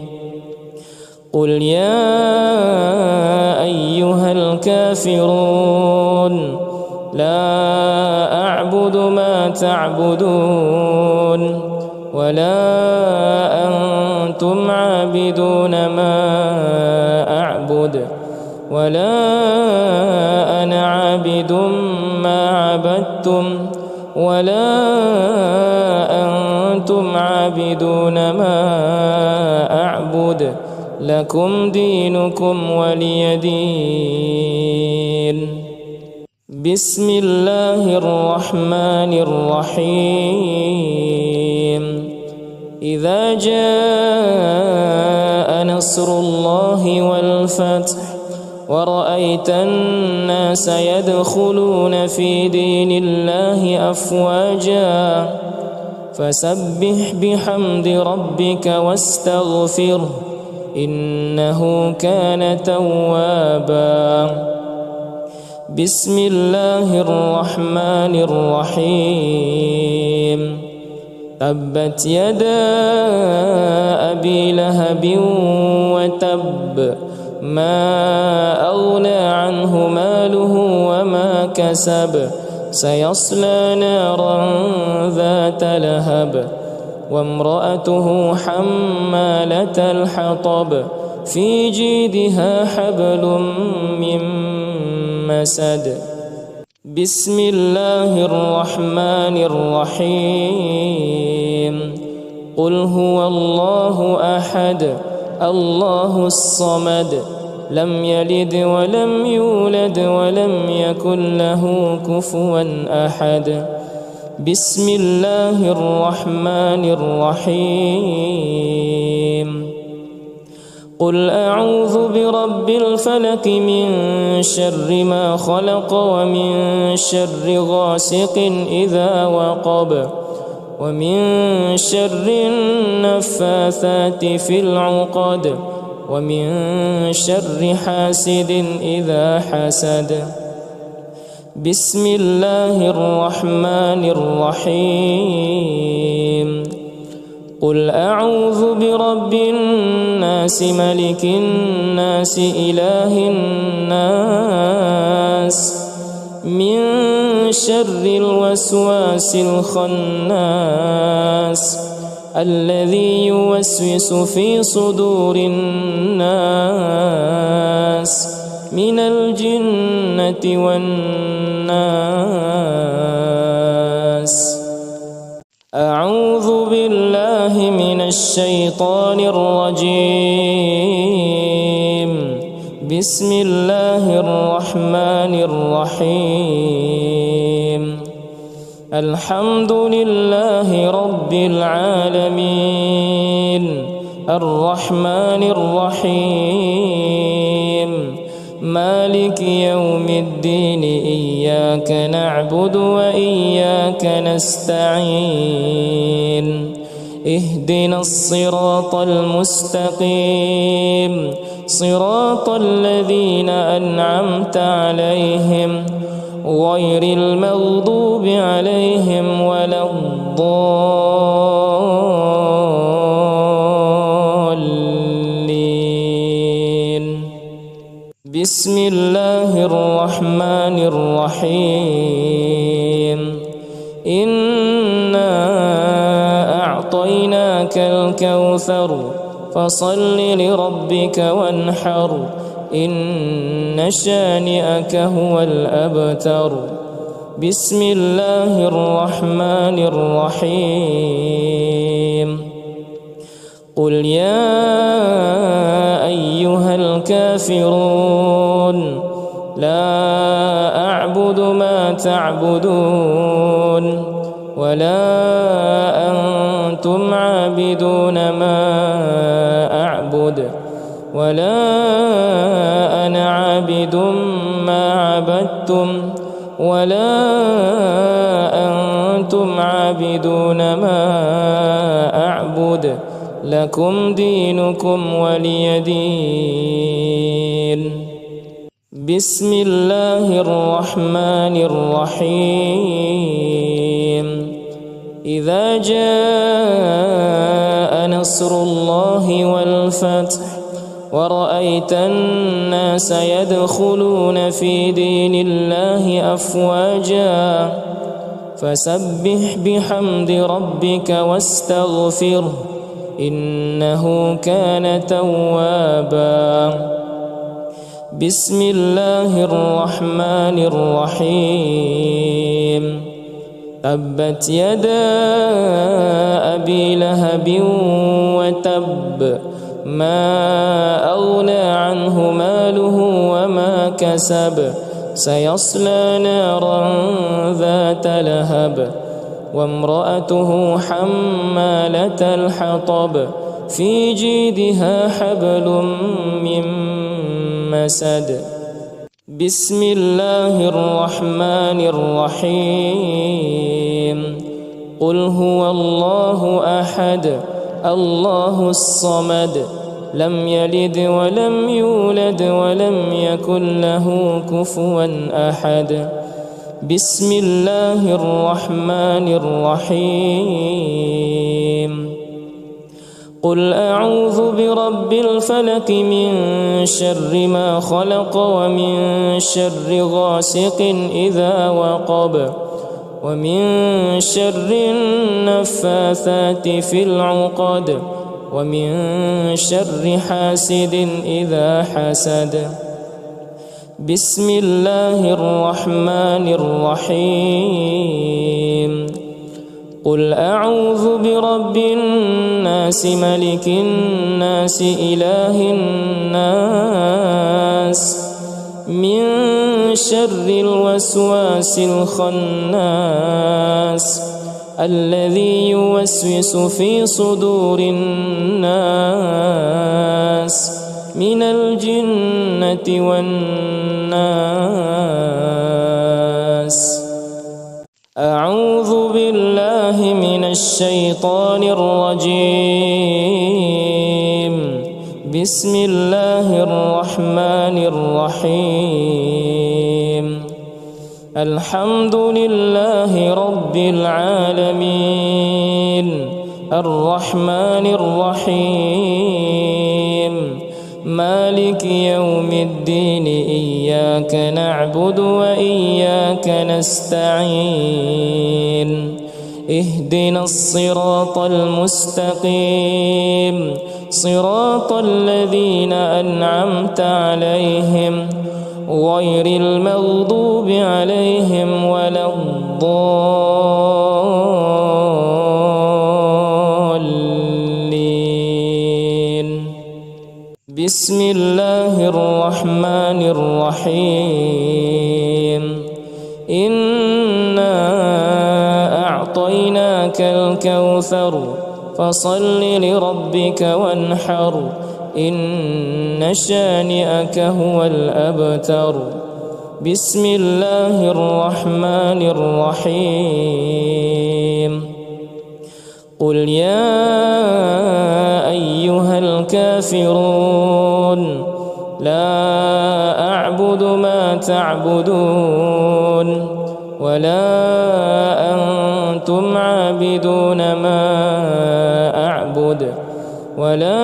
قل يا أيها الكافرون لا أعبد ما تعبدون ولا أنتم عابدون ما أعبد ولا أنا عابد ما عبدتم ولا أنتم عابدون ما أعبد لكم دينكم ولي دين. بسم الله الرحمن الرحيم. إذا جاء نصر الله والفتح ورأيت الناس يدخلون في دين الله أفواجا فسبح بحمد ربك واستغفره إنه كان توابا. بسم الله الرحمن الرحيم. تبت يدا أبي لهب وتب ما أغنى عنه ماله وما كسب سيصلى نارا ذات لهب وامرأته حمالة الحطب في جيدها حبل من مسد. بسم الله الرحمن الرحيم. قل هو الله أحد الله الصمد لم يلد ولم يولد ولم يكن له كفوا أحد. بسم الله الرحمن الرحيم. قل أعوذ برب الفلق من شر ما خلق ومن شر غاسق إذا وقب ومن شر النفاثات في العقد ومن شر حاسد إذا حسد. بسم الله الرحمن الرحيم. قل أعوذ برب الناس ملك الناس إله الناس من شر الوسواس الخناس الذي يوسوس في صدور الناس من الجنة والناس. أعوذ بالله من الشيطان الرجيم. بسم الله الرحمن الرحيم. الحمد لله رب العالمين الرحمن الرحيم مالك يوم الدين إياك نعبد وإياك نستعين اهدنا الصراط المستقيم صراط الذين أنعمت عليهم غير المغضوب عليهم ولا الضالين. بسم الله الرحمن الرحيم. إنا أعطيناك الكوثر فصل لربك وانحر إن شانئك هو الأبتر. بسم الله الرحمن الرحيم. قل يا أيها الكافرون لا أعبد ما تعبدون ولا أنتم عابدون ما أعبد ولا أنا عابد ما عبدتم ولا أنتم عابدون ما أعبد لكم دينكم ولي دين. بسم الله الرحمن الرحيم. إذا جاء نصر الله والفتح ورأيت الناس يدخلون في دين الله أفواجا فسبح بحمد ربك واستغفره إنه كان توابا. بسم الله الرحمن الرحيم. تبت يدا أبي لهب وتب ما أغنى عنه ماله وما كسب سيصلى نارا ذات لهب وامرأته حمالة الحطب في جيدها حبل من مسد. بسم الله الرحمن الرحيم. قل هو الله أحد الله الصمد لم يلد ولم يولد ولم يكن له كفوا أحد بسم الله الرحمن الرحيم قل أعوذ برب الفلق من شر ما خلق ومن شر غاسق إذا وقب ومن شر النفاثات في العقد ومن شر حاسد إذا حسد بسم الله الرحمن الرحيم قل أعوذ برب الناس ملك الناس إله الناس من شر الوسواس الخناس الذي يوسوس في صدور الناس من الجنة والناس أعوذ بالله من الشيطان الرجيم بسم الله الرحمن الرحيم الحمد لله رب العالمين الرحمن الرحيم مالك يوم الدين إياك نعبد وإياك نستعين اهدنا الصراط المستقيم صراط الذين أنعمت عليهم غير المغضوب عليهم ولا الضالين بسم الله الرحمن الرحيم إنا أعطيناك الكوثر فصل لربك وانحر إن شانئك هو الأبتر بسم الله الرحمن الرحيم قل يا أيها الكافرون لا أعبد ما تعبدون ولا أنتم عابدون ما أعبد ولا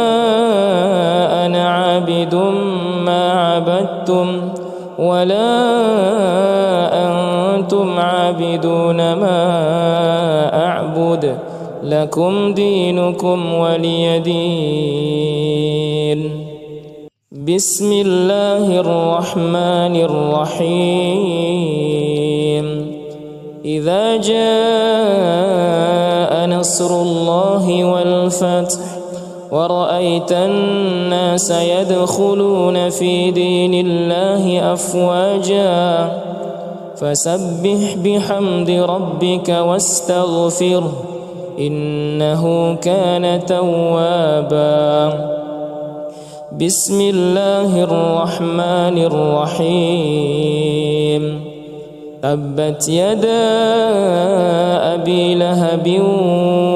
أنا عابد ما عبدتم ولا أنتم عابدون ما أعبد لكم دينكم ولي دين بسم الله الرحمن الرحيم إذا جاء نصر الله والفتح ورأيت الناس يدخلون في دين الله أفواجا فسبح بحمد ربك واستغفره إنه كان توابا بسم الله الرحمن الرحيم تبت يدا أبي لهب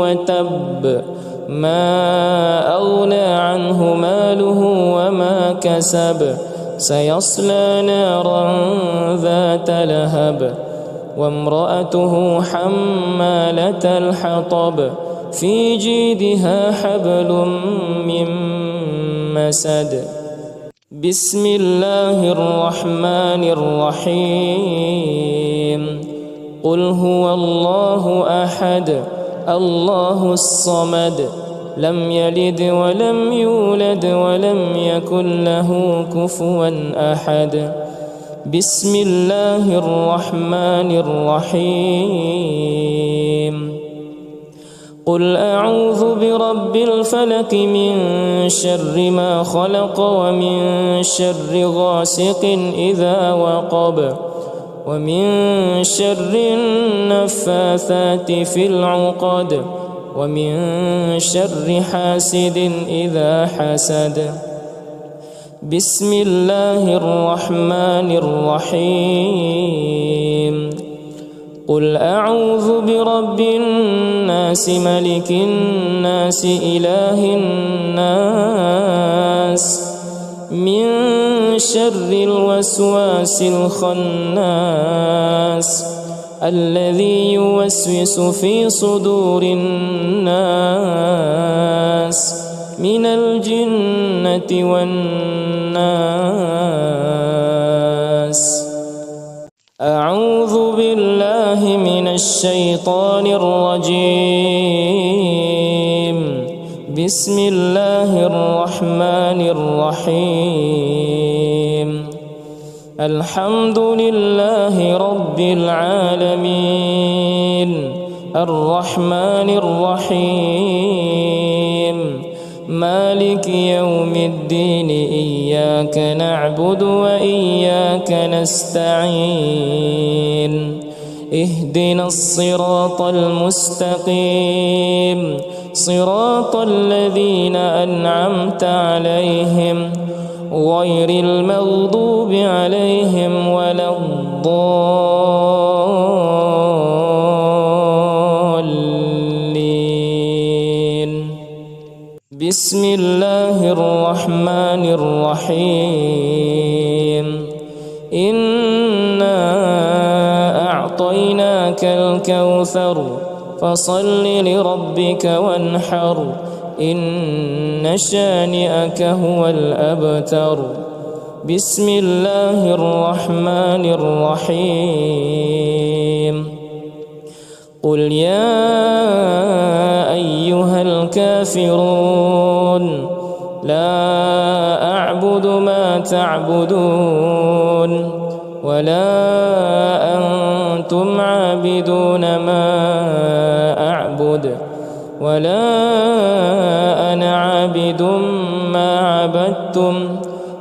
وتب ما أغنى عنه ماله وما كسب سيصلى نارا ذات لهب وامرأته حمالة الحطب في جيدها حبل من مسد بسم الله الرحمن الرحيم قل هو الله أحد الله الصمد لم يلد ولم يولد ولم يكن له كفوا أحد بسم الله الرحمن الرحيم قل أعوذ برب الفلق من شر ما خلق ومن شر غاسق إذا وقب ومن شر النفاثات في العقد ومن شر حاسد إذا حسد بسم الله الرحمن الرحيم قل أعوذ برب الناس ملك الناس إله الناس من شر الوسواس الخناس الذي يوسوس في صدور الناس من الجنة والناس. أعوذ بالله من الشيطان الرجيم. بسم الله الرحمن الرحيم. الحمد لله رب العالمين الرحمن الرحيم مالك يوم الدين إياك نعبد وإياك نستعين اهدنا الصراط المستقيم صراط الذين أنعمت عليهم غير المغضوب عليهم ولا الضالين. بسم الله الرحمن الرحيم. إنا أعطيناك الكوثر فصل لربك وانحر إن شانئك هو الأبتر. بسم الله الرحمن الرحيم. قل يا أيها الكافرون لا أعبد ما تعبدون ولا أنتم عابدون ما أعبد ولا أنا عابد ما عبدتم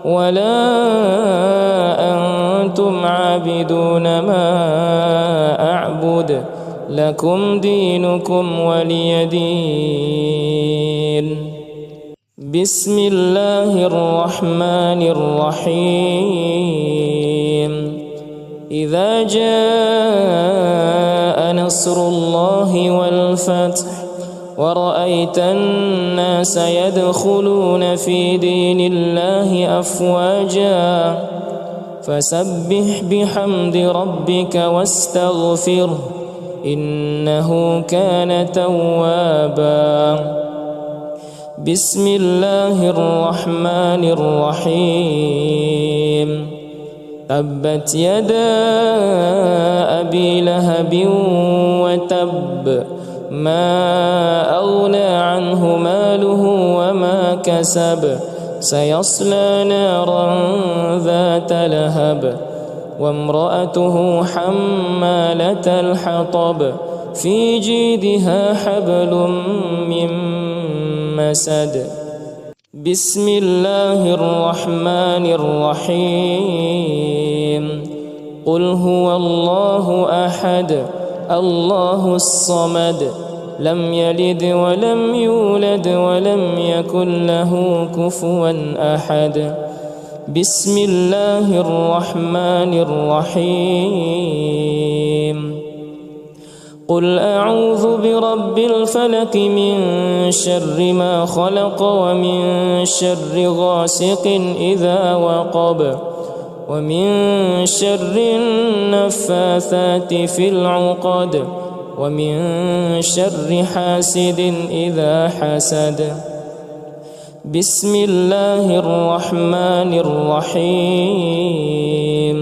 ولا أنتم عابدون ما أعبد لكم دينكم ولي دين. بسم الله الرحمن الرحيم. إذا جاء نصر الله والفتح ورأيت الناس يدخلون في دين الله أفواجا فسبح بحمد ربك واستغفره إنه كان توابا. بسم الله الرحمن الرحيم. تبت يدا أبي لهب وتب ما أغنى عنه ماله وما كسب سيصلى نارا ذات لهب وامرأته حمالة الحطب في جيدها حبل من مسد. بسم الله الرحمن الرحيم. قل هو الله أحد الله الصمد لم يلد ولم يولد ولم يكن له كفوا أحد. بسم الله الرحمن الرحيم. قل أعوذ برب الفلق من شر ما خلق ومن شر غاسق إذا وقب ومن شر النفاثات في العقد ومن شر حاسد إذا حسد. بسم الله الرحمن الرحيم.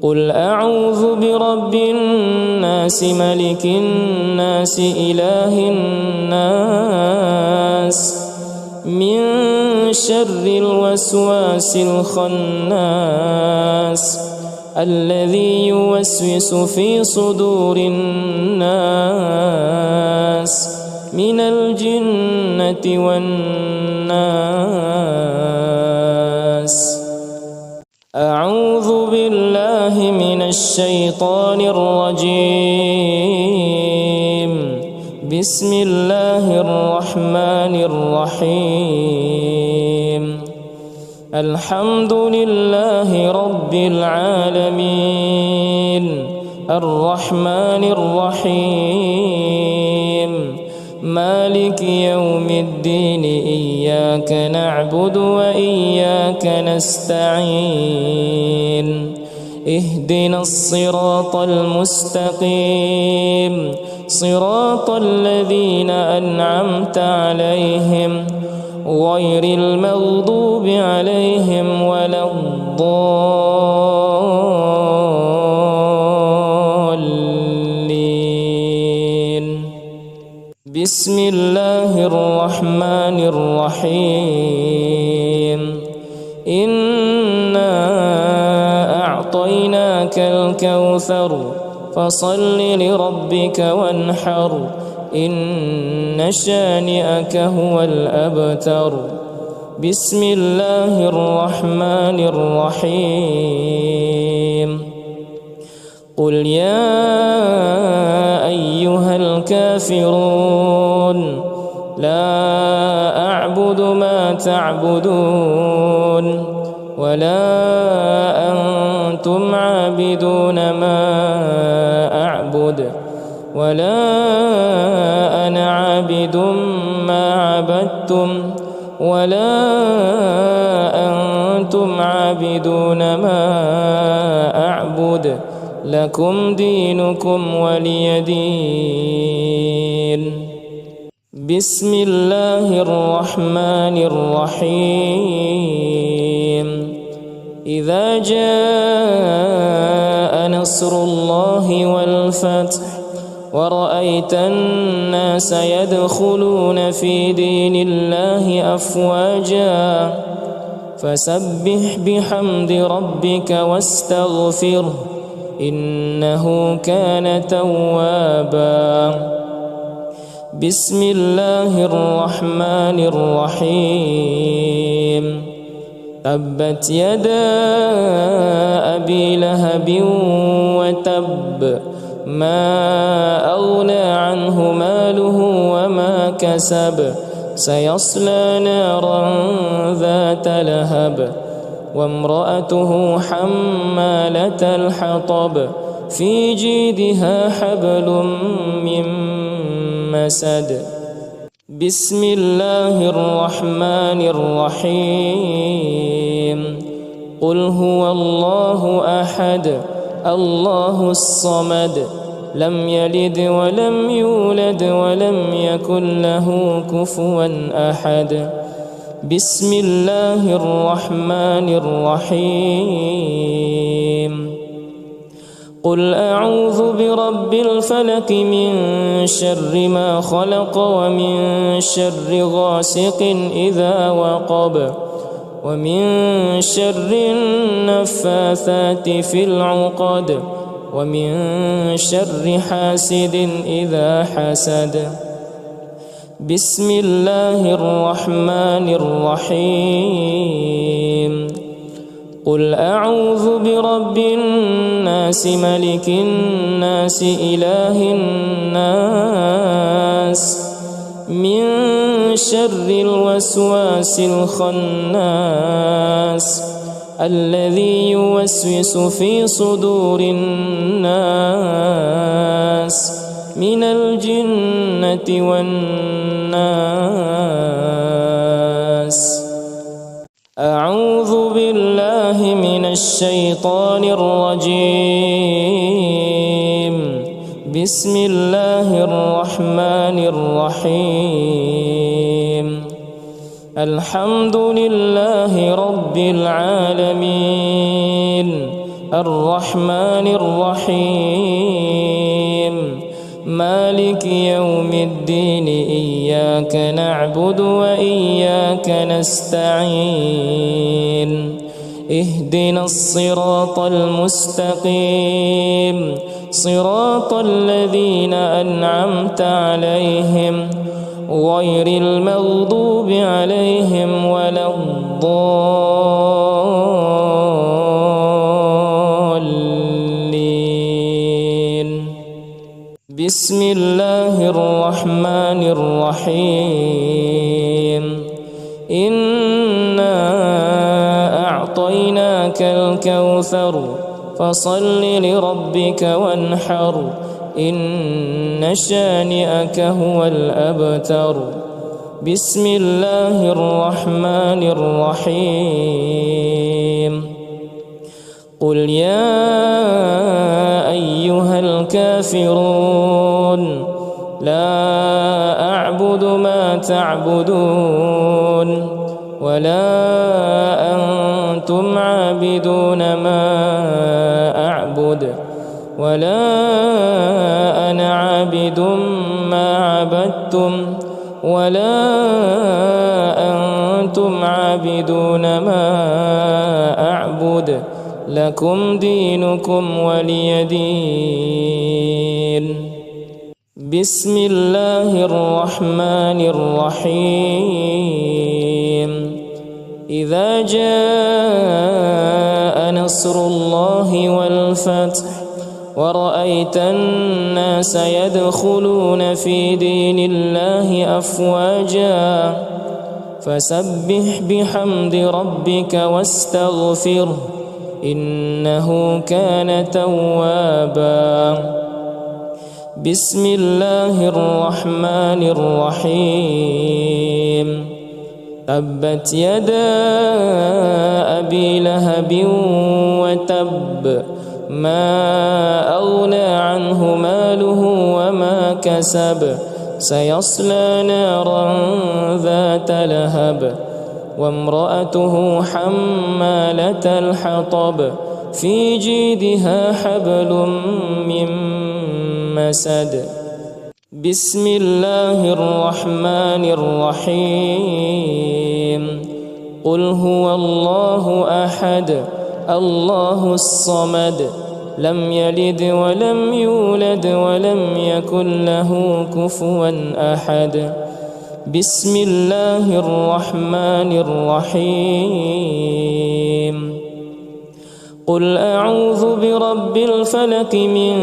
قل أعوذ برب الناس ملك الناس إله الناس من شر الوسواس الخناس الذي يوسوس في صدور الناس من الجنة والناس. أعوذ بالله من الشيطان الرجيم. بسم الله الرحمن الرحيم. الحمد لله رب العالمين الرحمن الرحيم مالك يوم الدين إياك نعبد وإياك نستعين اهدنا الصراط المستقيم صراط الذين أنعمت عليهم غير المغضوب عليهم ولا الضالين. بسم الله الرحمن الرحيم إنا أعطيناك الكوثر فصل لربك وانحر إن شانئك هو الأبتر. بسم الله الرحمن الرحيم قل يا أيها الكافرون لا أعبد ما تعبدون ولا أنتم عابدون ما أعبد ولا أنا عابد ما عبدتم ولا أنتم عابدون ما أعبد لكم دينكم ولي دين. بسم الله الرحمن الرحيم إذا جاء نصر الله والفتح ورأيت الناس يدخلون في دين الله أفواجا فسبح بحمد ربك واستغفره إنه كان توابا. بسم الله الرحمن الرحيم تبت يدا أبي لهب وتب ما أغنى عنه ماله وما كسب سيصلى نارا ذات لهب وامرأته حمالة الحطب في جيدها حبل من مسد. بسم الله الرحمن الرحيم قل هو الله أحد الله الصمد لم يلد ولم يولد ولم يكن له كفوا أحد. بسم الله الرحمن الرحيم قل أعوذ برب الفلق من شر ما خلق ومن شر غاسق إذا وقب ومن شر النفاثات في العقد ومن شر حاسد إذا حسد. بسم الله الرحمن الرحيم قل أعوذ برب الناس ملك الناس إله الناس من شر الوسواس الخناس الذي يوسوس في صدور الناس من الجنة والناس. أعوذ بالله من الشيطان الرجيم. بسم الله الرحمن الرحيم الحمد لله رب العالمين الرحمن الرحيم مالك يوم الدين إياك نعبد وإياك نستعين اهدنا الصراط المستقيم صراط الذين أنعمت عليهم غير المغضوب عليهم ولا الضالين. بسم الله الرحمن الرحيم إنا أعطيناك الكوثر فصل لربك وانحر إن شانئك هو الأبتر. بسم الله الرحمن الرحيم. قل يا أيها الكافرون لا أعبد ما تعبدون ولا أنتم عابدون ما أعبد ولا أنا عابد ما عبدتم ولا أنتم عابدون ما أعبد لكم دينكم ولي دين. بسم الله الرحمن الرحيم. إذا جاء نصر الله والفتح ورأيت الناس يدخلون في دين الله أفواجا فسبح بحمد ربك واستغفره إنه كان توابا. بسم الله الرحمن الرحيم. تبت يدا أبي لهب وتب ما أغنى عنه ماله وما كسب سيصلى نارا ذات لهب وامرأته حمالة الحطب في جيدها حبل من مسد. بسم الله الرحمن الرحيم. قل هو الله أحد الله الصمد لم يلد ولم يولد ولم يكن له كفوا أحد. بسم الله الرحمن الرحيم. قل أعوذ برب الفلق من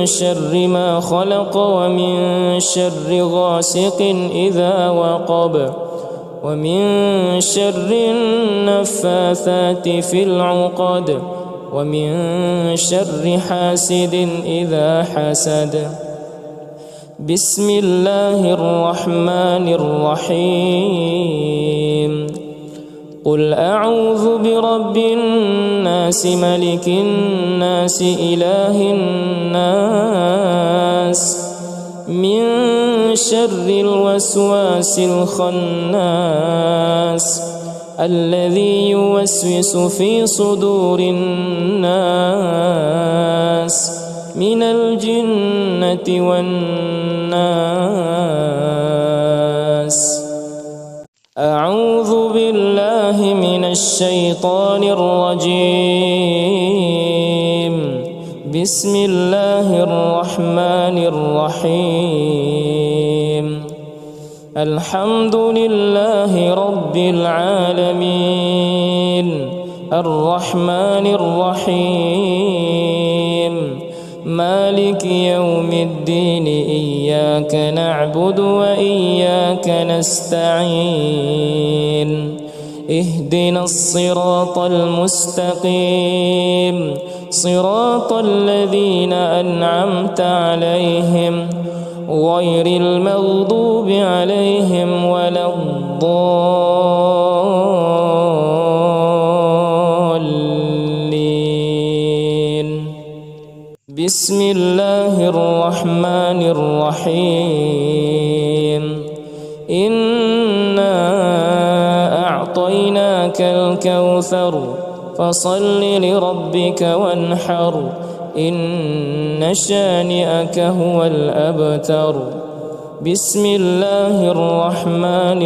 شر ما خلق ومن شر غاسق إذا وقب ومن شر النفاثات في العقد ومن شر حاسد إذا حسد. بسم الله الرحمن الرحيم. قل أعوذ برب الناس ملك الناس إله الناس من شر الوسواس الخناس الذي يوسوس في صدور الناس من الجنة والناس. أعوذ بالله من الشيطان الرجيم. بسم الله الرحمن الرحيم. الحمد لله رب العالمين الرحمن الرحيم مالك يوم الدين إياك نعبد وإياك نستعين اهدنا الصراط المستقيم صراط الذين أنعمت عليهم غير المغضوب عليهم ولا الضالين. بسم الله الرحمن الرحيم. إنا أعطيناك الكوثر فصل لربك وانحر إن شانئك هو الأبتر. بسم الله الرحمن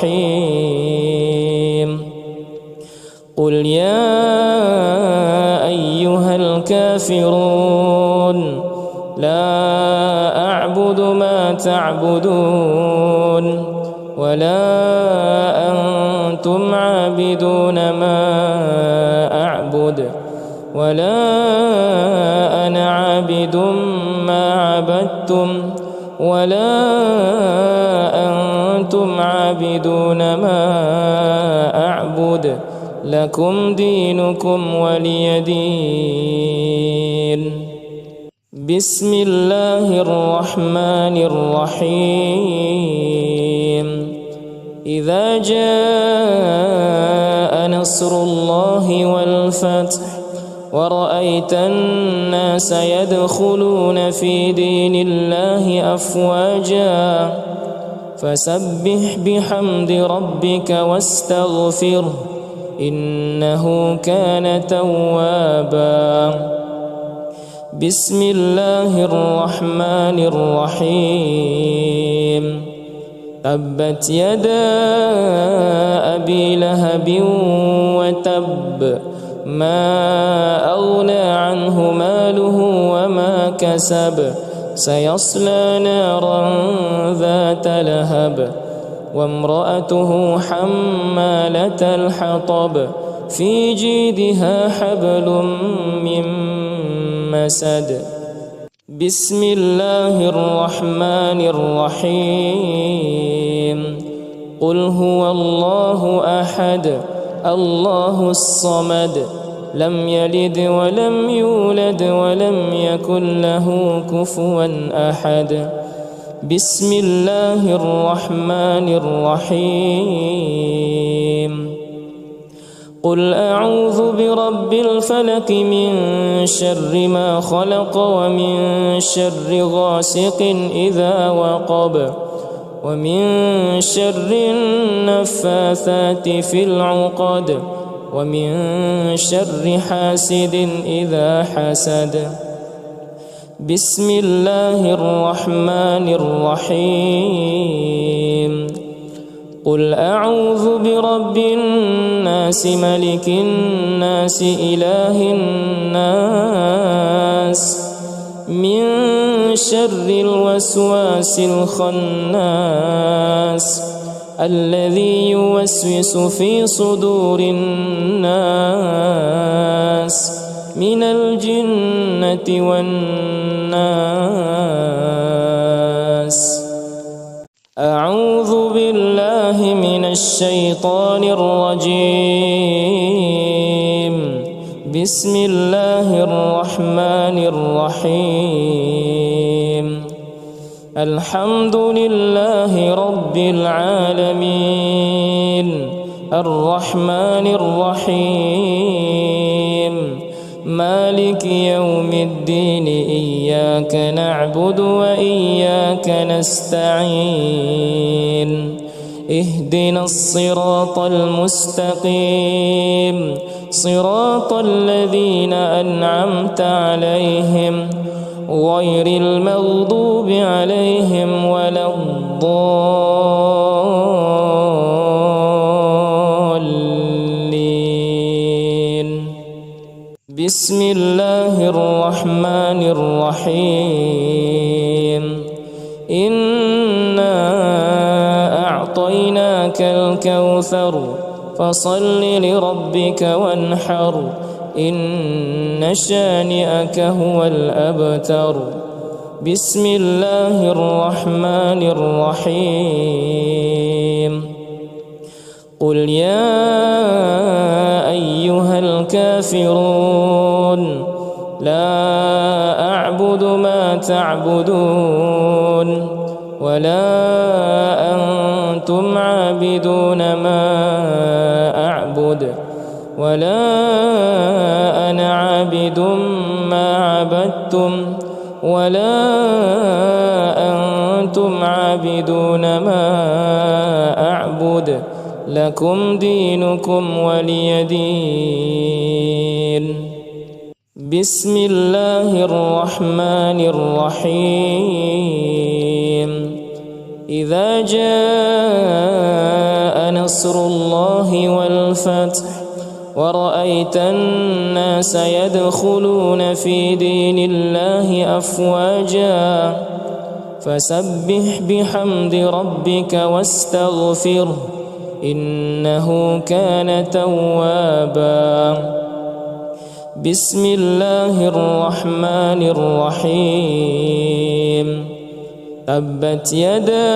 الرحيم. قل يا أيها الكافرون لا أعبد ما تعبدون ولا أنتم عابدون ما أعبد ولا أنا عابد ما عبدتم ولا أنتم عابدون ما أعبد لكم دينكم ولي دين. بسم الله الرحمن الرحيم إذا جاء نصر الله والفتح ورأيت الناس يدخلون في دين الله أفواجا فسبح بحمد ربك واستغفره إنه كان توابا بسم الله الرحمن الرحيم تبت يدا أبي لهب وتب ما أغنى عنه ماله وما كسب سيصلى نارا ذات لهب وامرأته حمالة الحطب في جيدها حبل من مسد بسم الله الرحمن الرحيم قل هو الله أحد الله الصمد لم يلد ولم يولد ولم يكن له كفوا أحد بسم الله الرحمن الرحيم قل أعوذ برب الفلق من شر ما خلق ومن شر غاسق إذا وقب ومن شر النفاثات في العقد ومن شر حاسد إذا حسد بسم الله الرحمن الرحيم قل أعوذ برب الناس ملك الناس إله الناس من شر الوسواس الخناس الذي يوسوس في صدور الناس من الجنة والناس أعوذ بالله من الشيطان الرجيم بسم الله الرحمن الرحيم الحمد لله رب العالمين الرحمن الرحيم مالك يوم الدين إياك نعبد وإياك نستعين اهدنا الصراط المستقيم صراط الذين أنعمت عليهم غير المغضوب عليهم ولا الضالين بسم الله الرحمن الرحيم إنا أعطيناك الكوثر فصل لربك وانحر إن شانئك هو الأبتر بسم الله الرحمن الرحيم قل يا أيها الكافرون لا أعبد ما تعبدون ولا أنتم عابدون ما أعبد ولا أنا عابد ما عبدتم ولا أنتم عابدون ما أعبد لكم دينكم ولي دين بسم الله الرحمن الرحيم إذا جاء نصر الله والفتح ورأيت الناس يدخلون في دين الله أفواجا فسبح بحمد ربك واستغفره إنه كان توابا بسم الله الرحمن الرحيم تبت يدا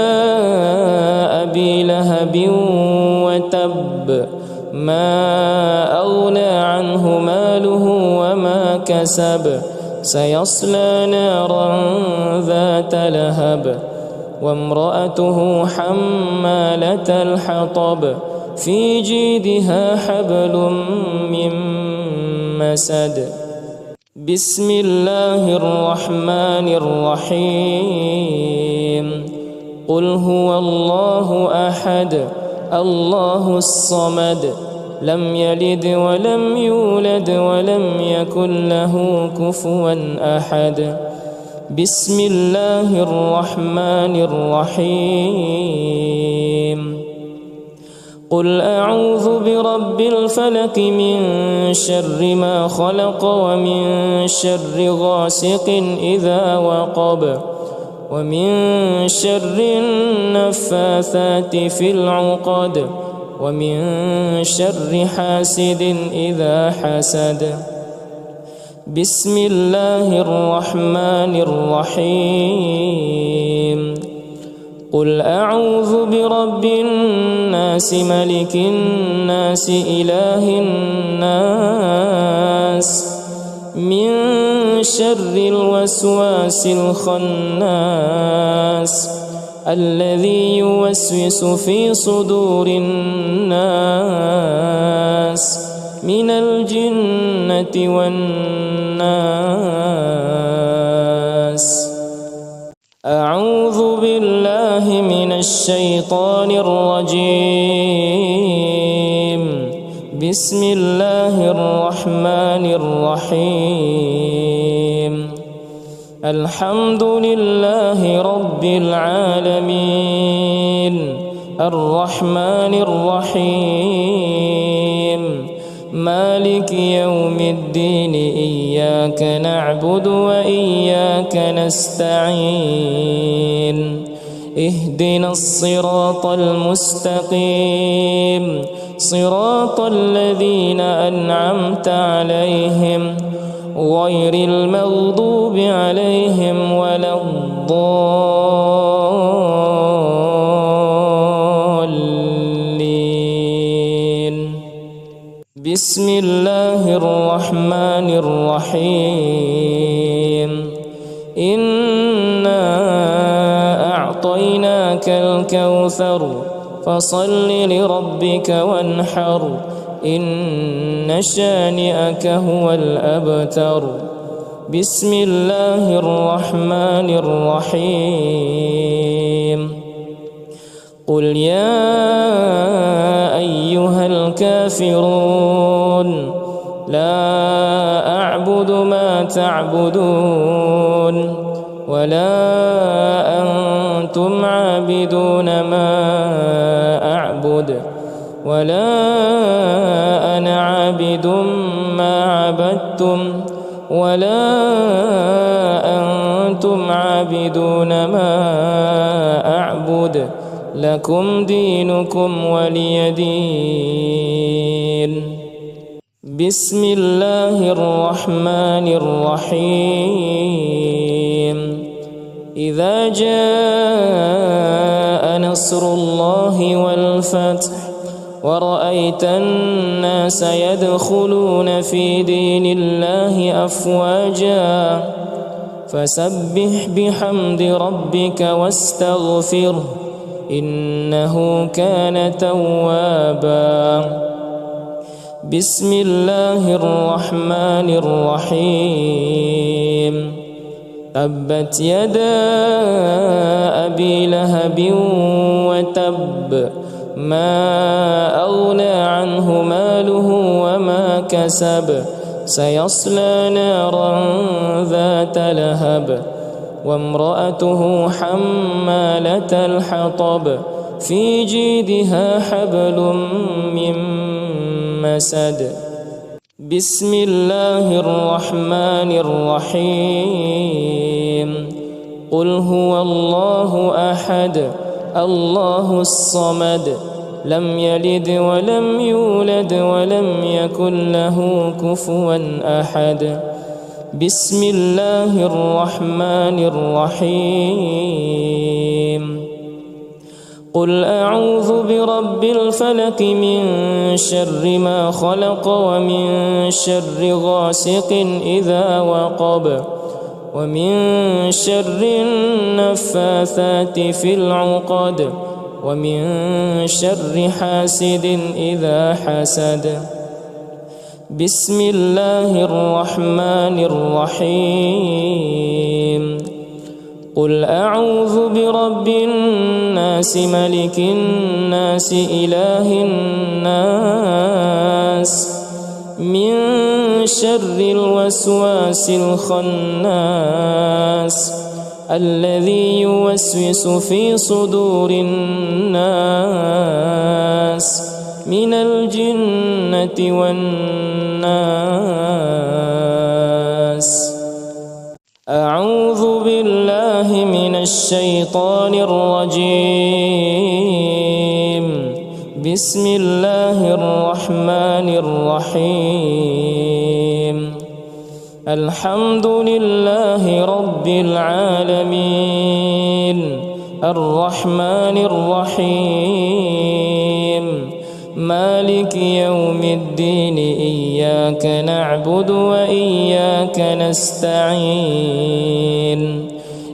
أبي لهب وتب ما أغنى عنه ماله وما كسب سيصلى نارا ذات لهب وامرأته حمالة الحطب في جيدها حبل من مسد بسم الله الرحمن الرحيم قل هو الله أحد الله الصمد لم يلد ولم يولد ولم يكن له كفوا أحد بسم الله الرحمن الرحيم قل أعوذ برب الفلق من شر ما خلق ومن شر غاسق إذا وقب ومن شر النفاثات في العقد ومن شر حاسد إذا حسد بسم الله الرحمن الرحيم قل أعوذ برب الناس ملك الناس إله الناس من شر الوسواس الخناس الذي يوسوس في صدور الناس من الجنة والناس أعوذ بالله من الشيطان الرجيم بسم الله الرحمن الرحيم الحمد لله رب العالمين الرحمن الرحيم مالك يوم الدين إياك نعبد وإياك نستعين اهدنا الصراط المستقيم صراط الذين أنعمت عليهم غير المغضوب عليهم ولا الضالين بسم الله الرحمن الرحيم إنا أعطيناك الكوثر فصل لربك وانحر إن شانئك هو الأبتر بسم الله الرحمن الرحيم قل يا أيها الكافرون لا أعبد ما تعبدون ولا أنتم عابدون ما أعبد ولا أنا عابد ما عبدتم ولا أنتم عابدون ما أعبد لكم دينكم ولي دين بسم الله الرحمن الرحيم إذا جاء نصر الله والفتح ورأيت الناس يدخلون في دين الله أفواجا فسبح بحمد ربك واستغفره إنه كان توابا بسم الله الرحمن الرحيم تبت يدا أبي لهب وتب ما أغنى عنه ماله وما كسب سيصلى نارا ذات لهب وامرأته حمالة الحطب في جيدها حبل من مسد بسم الله الرحمن الرحيم قل هو الله أحد الله الصمد لم يلد ولم يولد ولم يكن له كفوا أحد بسم الله الرحمن الرحيم قل أعوذ برب الفلق من شر ما خلق ومن شر غاسق إذا وقب ومن شر النفاثات في العقد ومن شر حاسد إذا حسد. بسم الله الرحمن الرحيم. قل أعوذ برب الناس ملك الناس إله الناس من شر الوسواس الخناس الذي يوسوس في صدور الناس من الجنة والناس. أعوذ بالله من الشيطان الرجيم. بسم الله الرحمن الرحيم. الحمد لله رب العالمين الرحمن الرحيم مالك يوم الدين إياك نعبد وإياك نستعين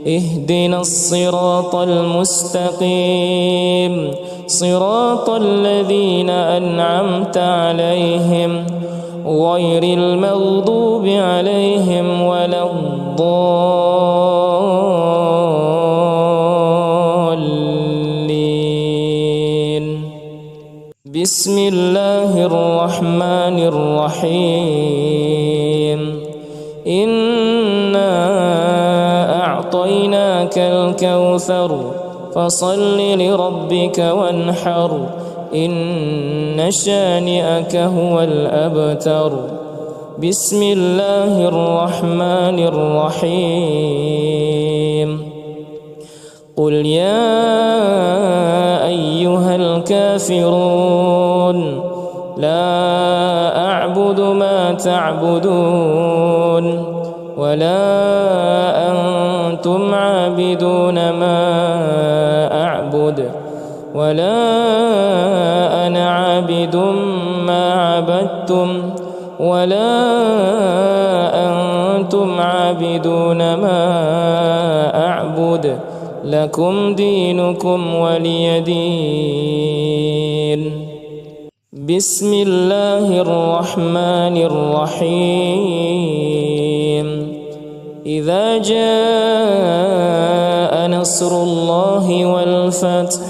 اهدنا الصراط المستقيم صراط الذين أنعمت عليهم غير المغضوب عليهم ولا الضالين. بسم الله الرحمن الرحيم. إنا أعطيناك الكوثر فصل لربك وانحر إن شانئك هو الأبتر. بسم الله الرحمن الرحيم. قل يا أيها الكافرون لا أعبد ما تعبدون ولا أنتم عابدون ما أعبد ولا أنا عابد ما عبدتم ولا أنتم عابدون ما أعبد لكم دينكم ولي دين. بسم الله الرحمن الرحيم. إذا جاء نصر الله والفتح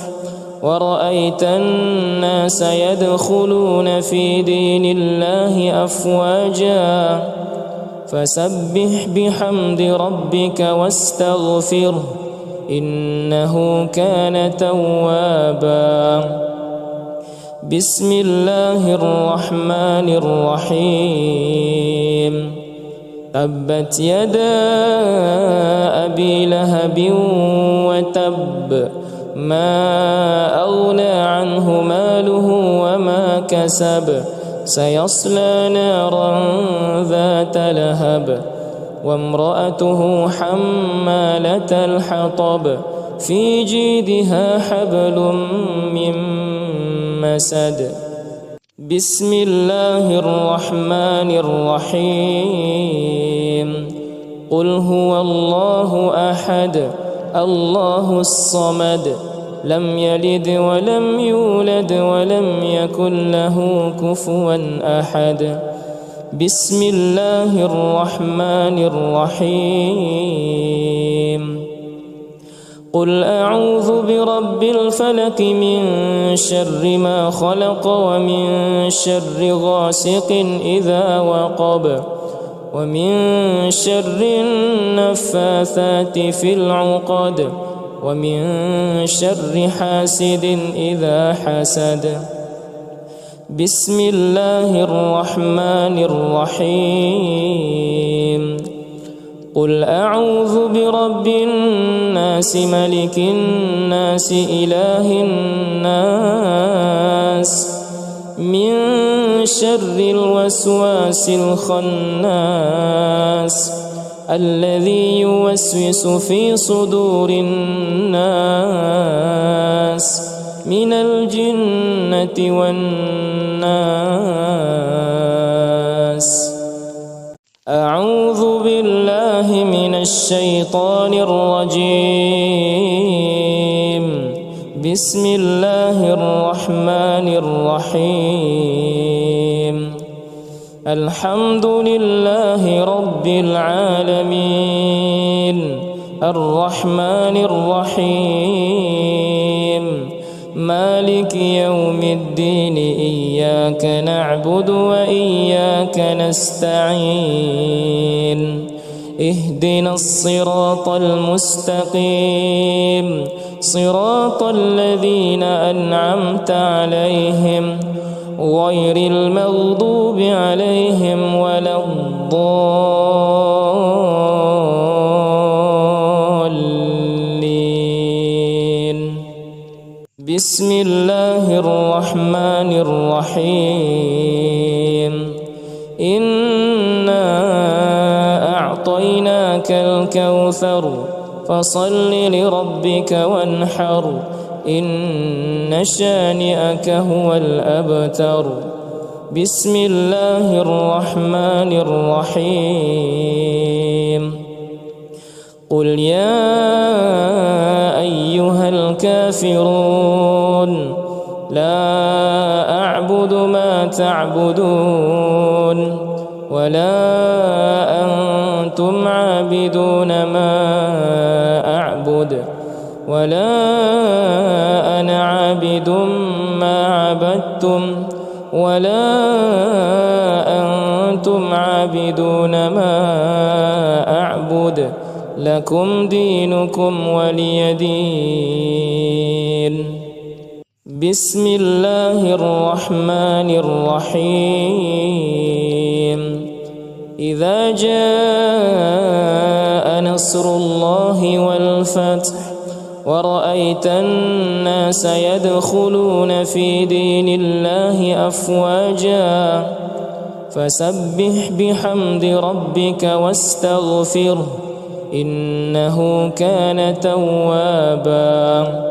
ورأيت الناس يدخلون في دين الله أفواجا فسبح بحمد ربك واستغفره إنه كان توابا. بسم الله الرحمن الرحيم. تبت يدا أبي لهب وتب ما أغنى عنه ماله وما كسب سيصلى نارا ذات لهب وامرأته حمالة الحطب في جيدها حبل من مسد. بسم الله الرحمن الرحيم. قل هو الله أحد الله الصمد لم يلد ولم يولد ولم يكن له كفوا أحد. بسم الله الرحمن الرحيم. قل أعوذ برب الفلق من شر ما خلق ومن شر غاسق إذا وقب ومن شر النفاثات في العقد ومن شر حاسد إذا حسد. بسم الله الرحمن الرحيم. قل أعوذ برب الناس ملك الناس إله الناس من شر الوسواس الخناس الذي يوسوس في صدور الناس من الجنة والناس. أعوذ بالله من الشيطان الرجيم. بسم الله الرحمن الرحيم. الحمد لله رب العالمين الرحمن الرحيم مالك يوم الدين إياك نعبد وإياك نستعين اهدنا الصراط المستقيم صراط الذين أنعمت عليهم غير المغضوب عليهم ولا الضالين. بسم الله الرحمن الرحيم. إنا أعطيناك الكوثر فصل لربك وانحر إن شانئك هو الأبتر. بسم الله الرحمن الرحيم. قل يا أيها الكافرون لا أعبد ما تعبدون ولا أنتم عابدون ما أعبد ولا أنا عابد ما عبدتم ولا أنتم عابدون ما أعبد لكم دينكم ولي دين. بسم الله الرحمن الرحيم. إذا جاء نصر الله والفتح ورأيت الناس يدخلون في دين الله أفواجا فسبح بحمد ربك واستغفره إنه كان توابا.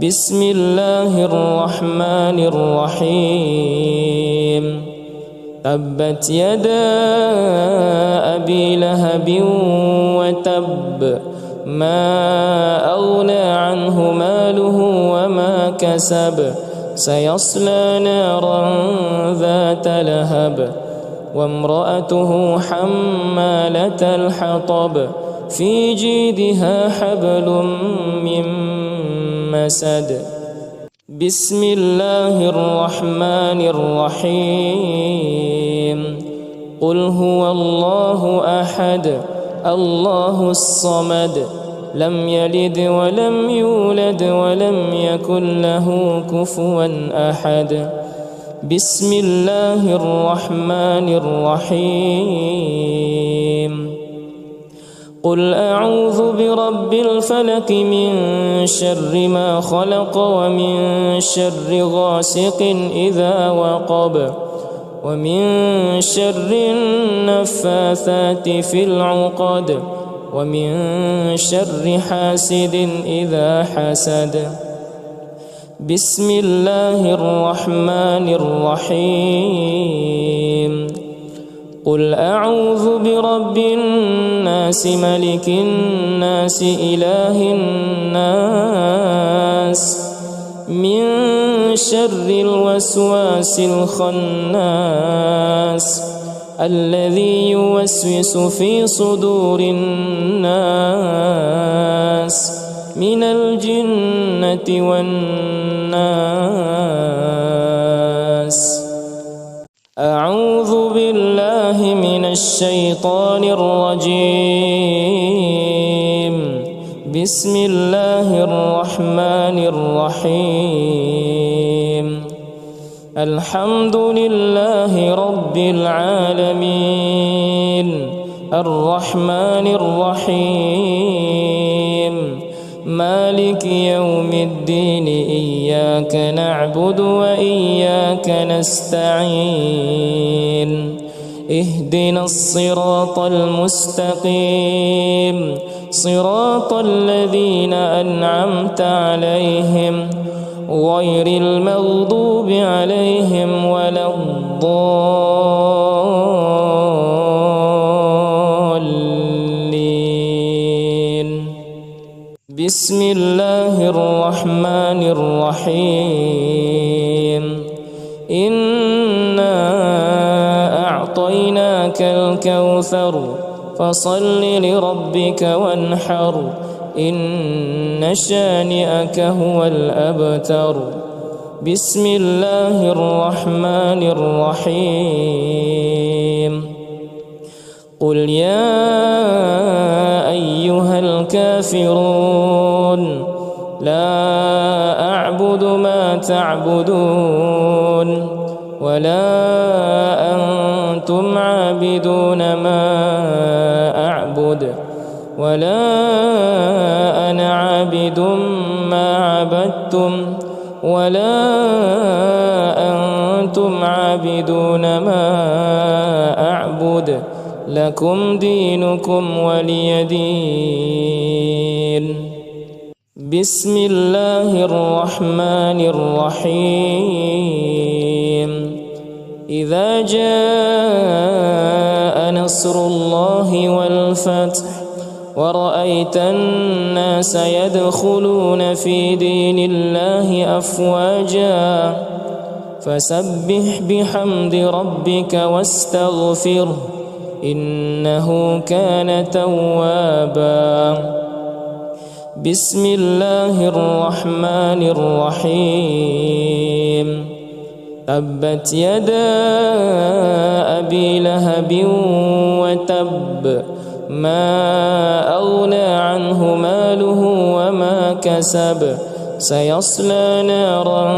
بسم الله الرحمن الرحيم. تبت يدا أبي لهب وتب ما أغنى عنه ماله وما كسب سيصلى نارا ذات لهب وامرأته حمالة الحطب في جيدها حبل من مسد. بسم الله الرحمن الرحيم. قل هو الله أحد الله الصمد لم يلد ولم يولد ولم يكن له كفوا أحد. بسم الله الرحمن الرحيم. قل أعوذ برب الفلق من شر ما خلق ومن شر غاسق إذا وقب ومن شر النفاثات في العقد ومن شر حاسد إذا حسد. بسم الله الرحمن الرحيم. قل أعوذ برب الناس ملك الناس إله الناس من شر الوسواس الخناس الذي يوسوس في صدور الناس من الجنة والناس. أعوذ بالله من الشيطان الرجيم. بسم الله الرحمن الرحيم. الحمد لله رب العالمين الرحمن الرحيم مالك يوم الدين إياك نعبد وإياك نستعين اهدنا الصراط المستقيم صراط الذين أنعمت عليهم غير المغضوب عليهم ولا الضالين. بسم الله الرحمن الرحيم إنا أعطيناك الكوثر فصل لربك وانحر إن شانئك هو الأبتر بسم الله الرحمن الرحيم قل يا أيها الكافرون لا أعبد ما تعبدون ولا أنتم عابدون ما أعبد ولا أنا عابد ما عبدتم ولا أنتم عابدون ما أعبد لكم دينكم ولي دين بسم الله الرحمن الرحيم إذا جاء نصر الله والفتح ورأيت الناس يدخلون في دين الله أفواجا فسبح بحمد ربك واستغفره إنه كان توابا بسم الله الرحمن الرحيم تبت يدا أبي لهب وتب ما أغنى عنه ماله وما كسب سيصلى نارا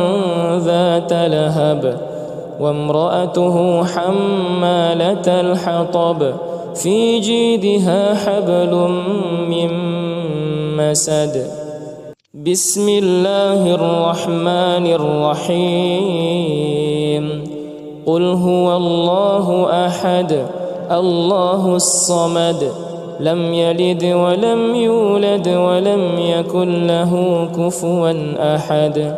ذات لهب وامرأته حمالة الحطب في جيدها حبل من مسد بسم الله الرحمن الرحيم قل هو الله أحد الله الصمد لم يلد ولم يولد ولم يكن له كفوا أحد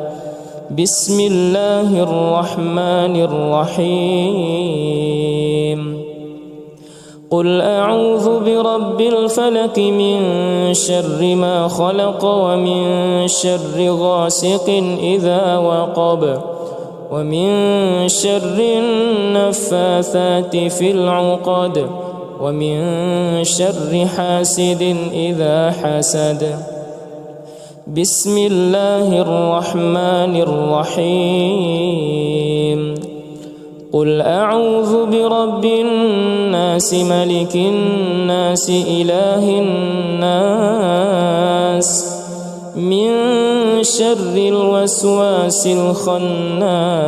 بسم الله الرحمن الرحيم قل أعوذ برب الفلق من شر ما خلق ومن شر غاسق إذا وقب ومن شر النفاثات في العقد ومن شر حاسد إذا حسد بسم الله الرحمن الرحيم قل أعوذ برب الناس ملك الناس إله الناس من شر الوسواس الخناس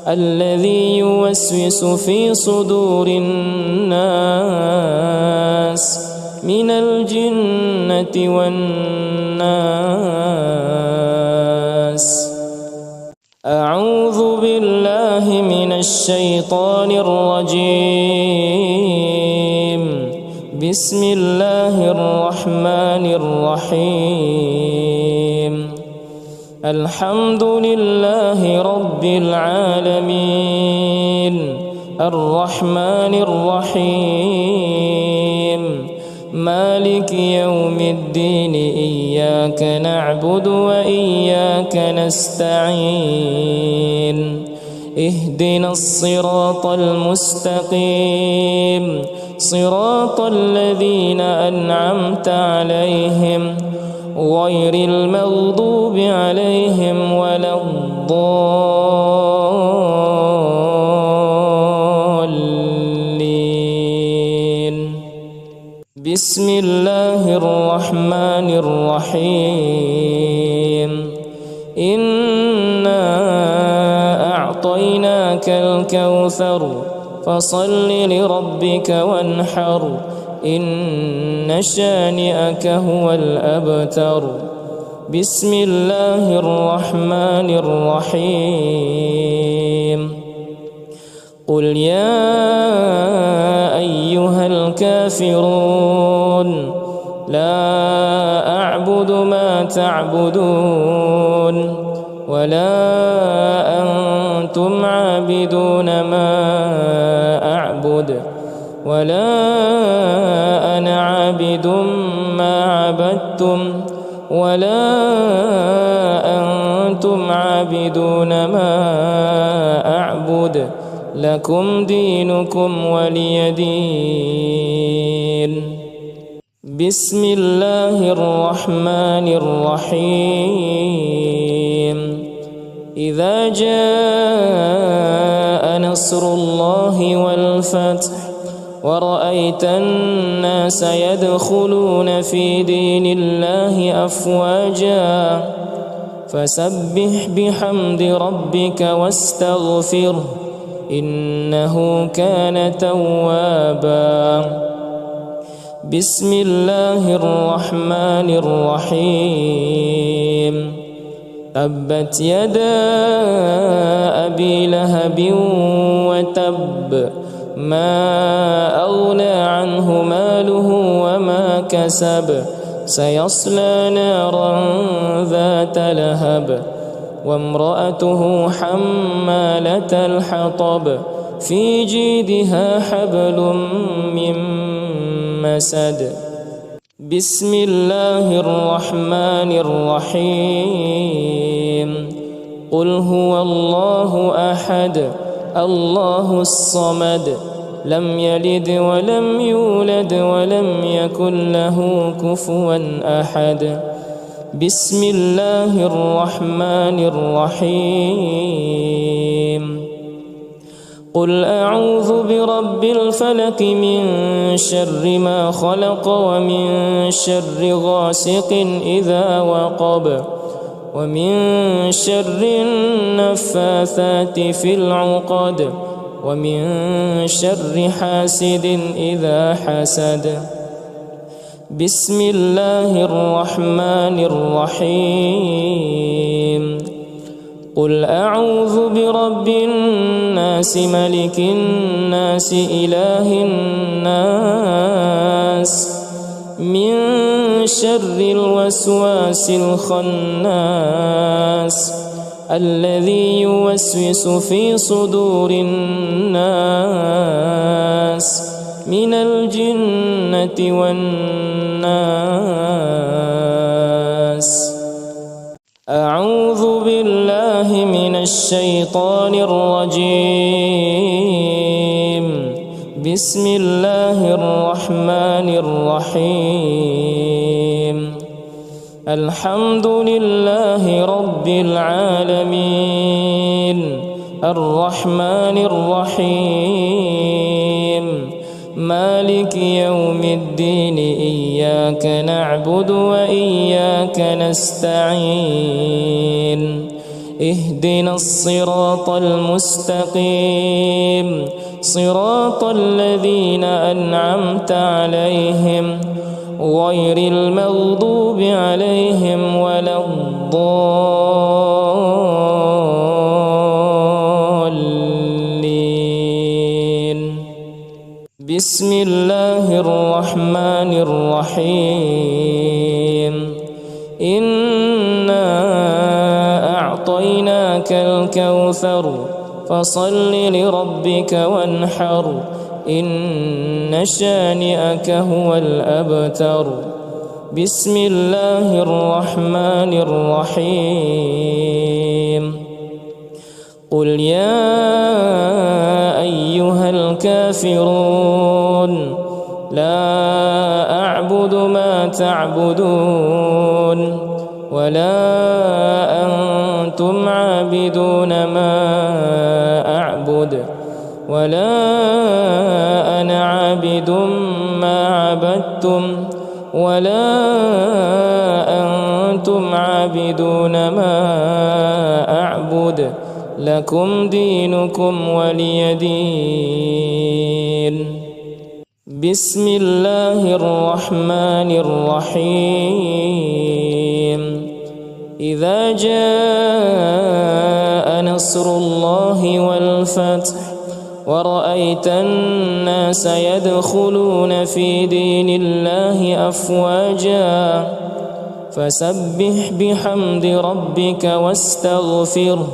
الذي يوسوس في صدور الناس من الجنة والناس أعوذ بالله من الشيطان الرجيم بسم الله الرحمن الرحيم الحمد لله رب العالمين الرحمن الرحيم مالك يوم الدين إياك نعبد وإياك نستعين اهدنا الصراط المستقيم صراط الذين أنعمت عليهم غير المغضوب عليهم ولا الضالين بسم الله الرحمن الرحيم إنا أعطيناك الكوثر فصل لربك وانحر إن شانئك هو الأبتر بسم الله الرحمن الرحيم قل يا أيها الكافرون لا أعبد ما تعبدون ولا أنتم عابدون ما أعبد ولا أنا عابد ما عبدتم ولا أنتم عابدون ما أعبد لكم دينكم ولي دين. بسم الله الرحمن الرحيم. إذا جاء نصر الله والفتح ورأيت الناس يدخلون في دين الله أفواجا فسبح بحمد ربك واستغفره إنه كان توابا. بسم الله الرحمن الرحيم. تبت يدا أبي لهب وتب ما أغنى عنه ماله وما كسب سيصلى نارا ذات لهب وامرأته حمالة الحطب في جيدها حبل من مسد. بسم الله الرحمن الرحيم. قل هو الله أحد الله الصمد لم يلد ولم يولد ولم يكن له كفوا أحد. بسم الله الرحمن الرحيم. قل أعوذ برب الفلق من شر ما خلق ومن شر غاسق إذا وقب ومن شر النفاثات في العقد ومن شر حاسد إذا حسد. بسم الله الرحمن الرحيم. قل أعوذ برب الناس ملك الناس إله الناس من شر الوسواس الخناس الذي يوسوس في صدور الناس من الجنة والناس. أعوذ بالله من الشيطان الرجيم. بسم الله الرحمن الرحيم. الحمد لله رب العالمين الرحمن الرحيم مالك يوم الدين إياك نعبد وإياك نستعين اهدنا الصراط المستقيم صراط الذين أنعمت عليهم غير المغضوب عليهم ولا الضالين. بسم الله الرحمن الرحيم. إنا أعطيناك الكوثر فصل لربك وانحر إن شانئك هو الأبتر. بسم الله الرحمن الرحيم. قل يا أيها الكافرون لا أعبد ما تعبدون ولا أنتم عابدون ما أعبد ولا أنا عابد ما عبدتم ولا أنتم عابدون ما أعبد لكم دينكم ولي دين. بسم الله الرحمن الرحيم. إذا جاء نصر الله والفتح ورأيت الناس يدخلون في دين الله أفواجا فسبح بحمد ربك واستغفره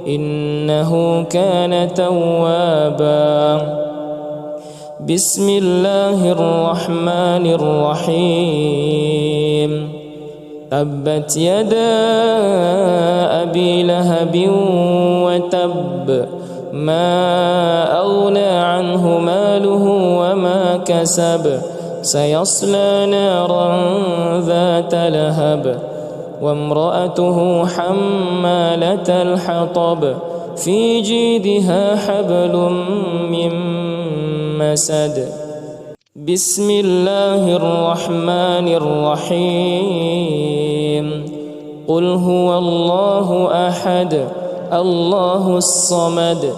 إنه كان توابا. بسم الله الرحمن الرحيم تبت يدا أبي لهب وتب ما أغنى عنه ماله وما كسب سيصلى نارا ذات لهب وامرأته حمالة الحطب في جيدها حبل من مسد بسم الله الرحمن الرحيم قل هو الله أحد الله الصمد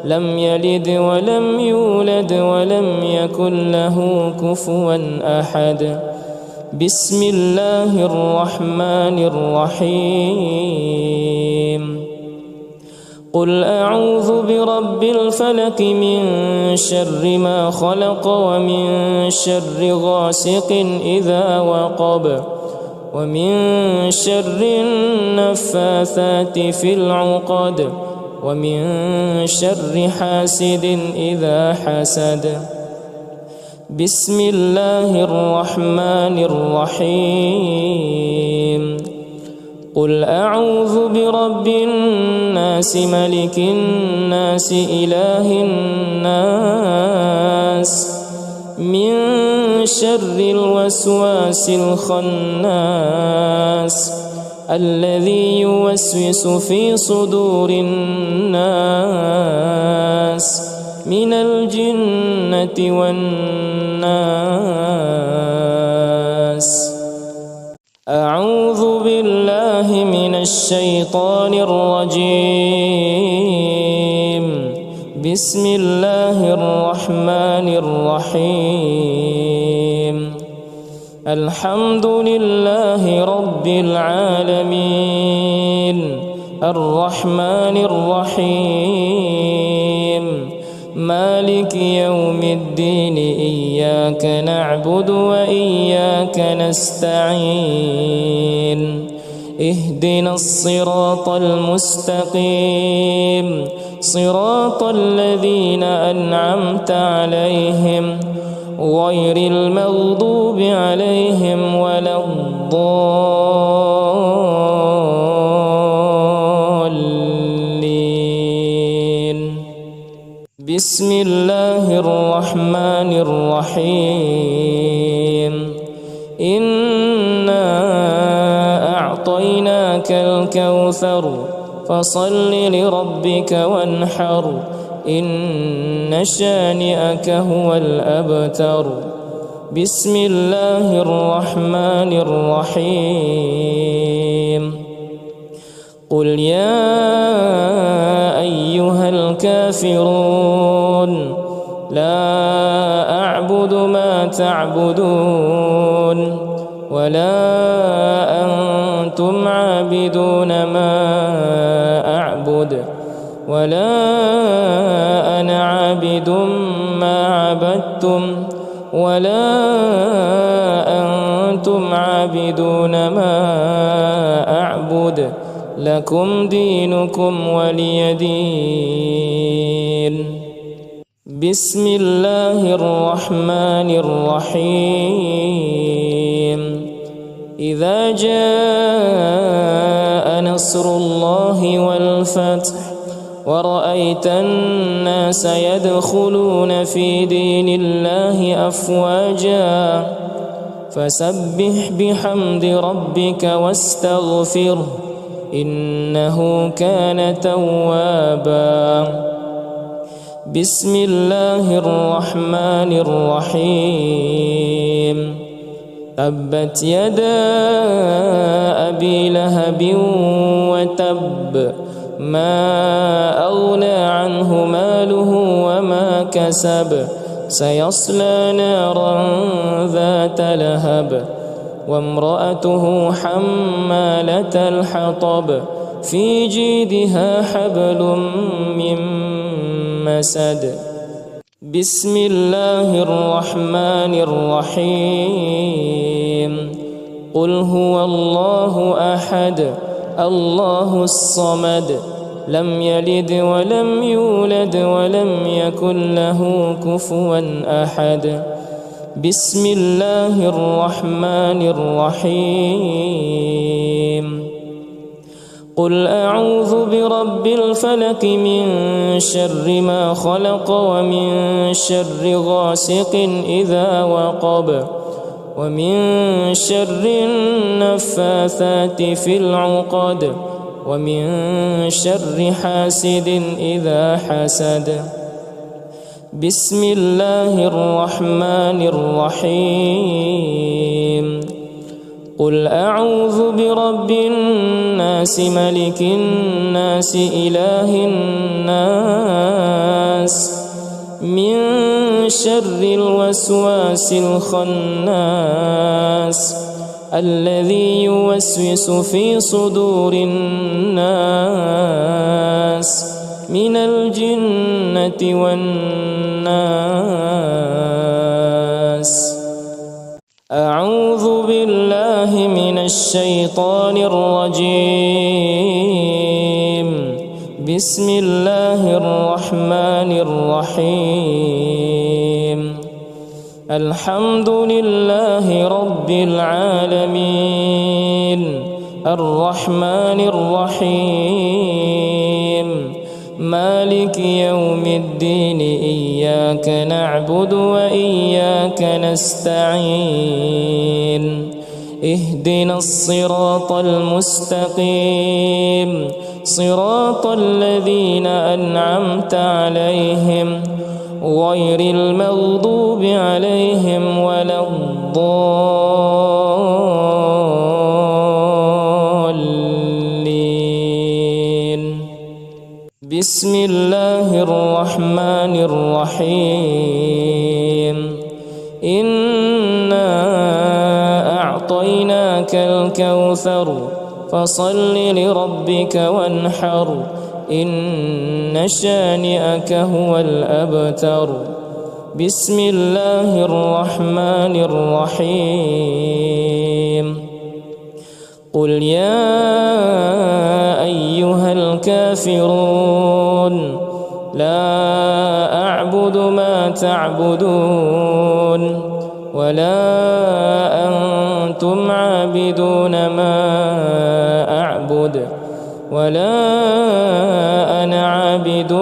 لم يلد ولم يولد ولم يكن له كفوا أحد بسم الله الرحمن الرحيم قل أعوذ برب الفلق من شر ما خلق ومن شر غاسق إذا وقب ومن شر النفاثات في العقد ومن شر حاسد إذا حسد بسم الله الرحمن الرحيم قل أعوذ برب الناس ملك الناس إله الناس من شر الوسواس الخناس الذي يوسوس في صدور الناس من الجنة والناس أعوذ بالله من الشيطان الرجيم بسم الله الرحمن الرحيم الحمد لله رب العالمين الرحمن الرحيم مالك يوم الدين إياك نعبد وإياك نستعين اهدنا الصراط المستقيم صراط الذين أنعمت عليهم غير المغضوب عليهم ولا الضالين بسم الله الرحمن الرحيم إنا أعطيناك الكوثر فصل لربك وانحر إن شانئك هو الأبتر بسم الله الرحمن الرحيم قل يا أيها الكافرون لا أعبد ما تعبدون ولا أنتم عابدون ما أعبد ولا أنا عابد ما عبدتم ولا أنتم عابدون ما أعبد لكم دينكم ولي دين بسم الله الرحمن الرحيم إذا جاء نصر الله والفتح ورأيت الناس يدخلون في دين الله أفواجا فسبح بحمد ربك واستغفره إنه كان توابا بسم الله الرحمن الرحيم تبت يدا أبي لهب وتب ما أغنى عنه ماله وما كسب سيصلى نارا ذات لهب وامرأته حمالة الحطب في جيدها حبل من مسد بسم الله الرحمن الرحيم قل هو الله أحد الله الصمد لم يلد ولم يولد ولم يكن له كفوا أحد. بسم الله الرحمن الرحيم. قل أعوذ برب الفلق من شر ما خلق ومن شر غاسق إذا وقب ومن شر النفاثات في العقد ومن شر حاسد إذا حسد. بسم الله الرحمن الرحيم. قل أعوذ برب الناس ملك الناس إله الناس من شر الوسواس الخناس الذي يوسوس في صدور الناس من الجنة والناس. أعوذ بالله من الشيطان الرجيم. بسم الله الرحمن الرحيم. الحمد لله رب العالمين الرحمن الرحيم مالك يوم الدين. إياك نعبد وإياك نستعين. اهدنا الصراط المستقيم صراط الذين أنعمت عليهم غير المغضوب عليهم ولا الضالين. بسم الله الرحمن الرحيم. إنا أعطيناك الكوثر فصل لربك وانحر إن شانئك هو الأبتر. بسم الله الرحمن الرحيم. قل يا أيها الكافرون لا أعبد ما تعبدون ولا أنتم عابدون ما أعبد ولا أنا عابد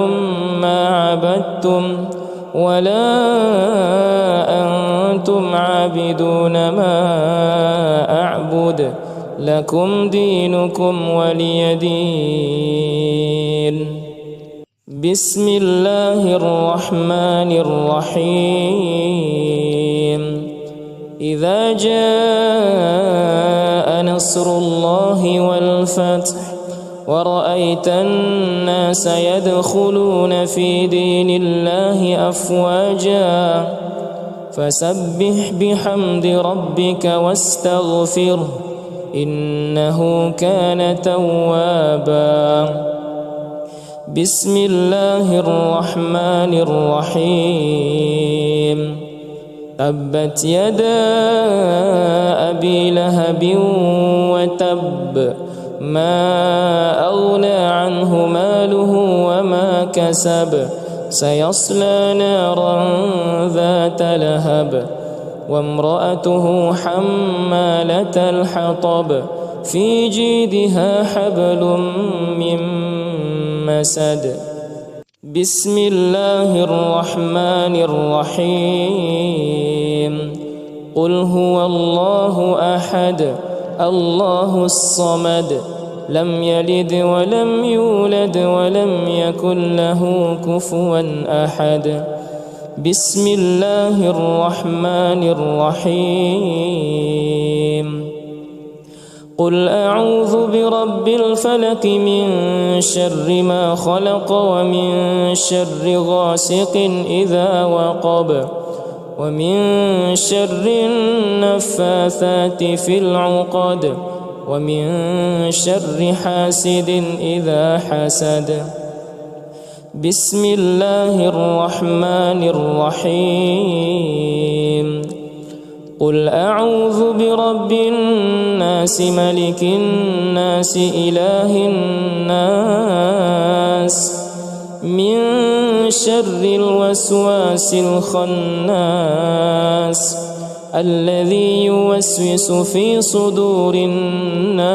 ما عبدتم ولا أنتم عابدون ما أعبد لكم دينكم ولي دين. بسم الله الرحمن الرحيم. إذا جاء نصر الله والفتح ورأيت الناس يدخلون في دين الله أفواجا فسبح بحمد ربك واستغفره إنه كان توابا. بسم الله الرحمن الرحيم. تبت يدا أبي لهب وتب ما أغنى عنه ماله وما كسب سيصلى نارا ذات لهب وامرأته حمالة الحطب في جيدها حبل من مسد. بسم الله الرحمن الرحيم. قل هو الله أحد الله الصمد لم يلد ولم يولد ولم يكن له كفوا أحد. بسم الله الرحمن الرحيم. قل أعوذ برب الفلق من شر ما خلق ومن شر غاسق إذا وقب ومن شر النفاثات في العقد ومن شر حاسد إذا حسد. بسم الله الرحمن الرحيم. قل أعوذ برب الناس الناس ملك الناس إله الناس من شر الوسواس الخناس الذي يوسوس في صدور الناس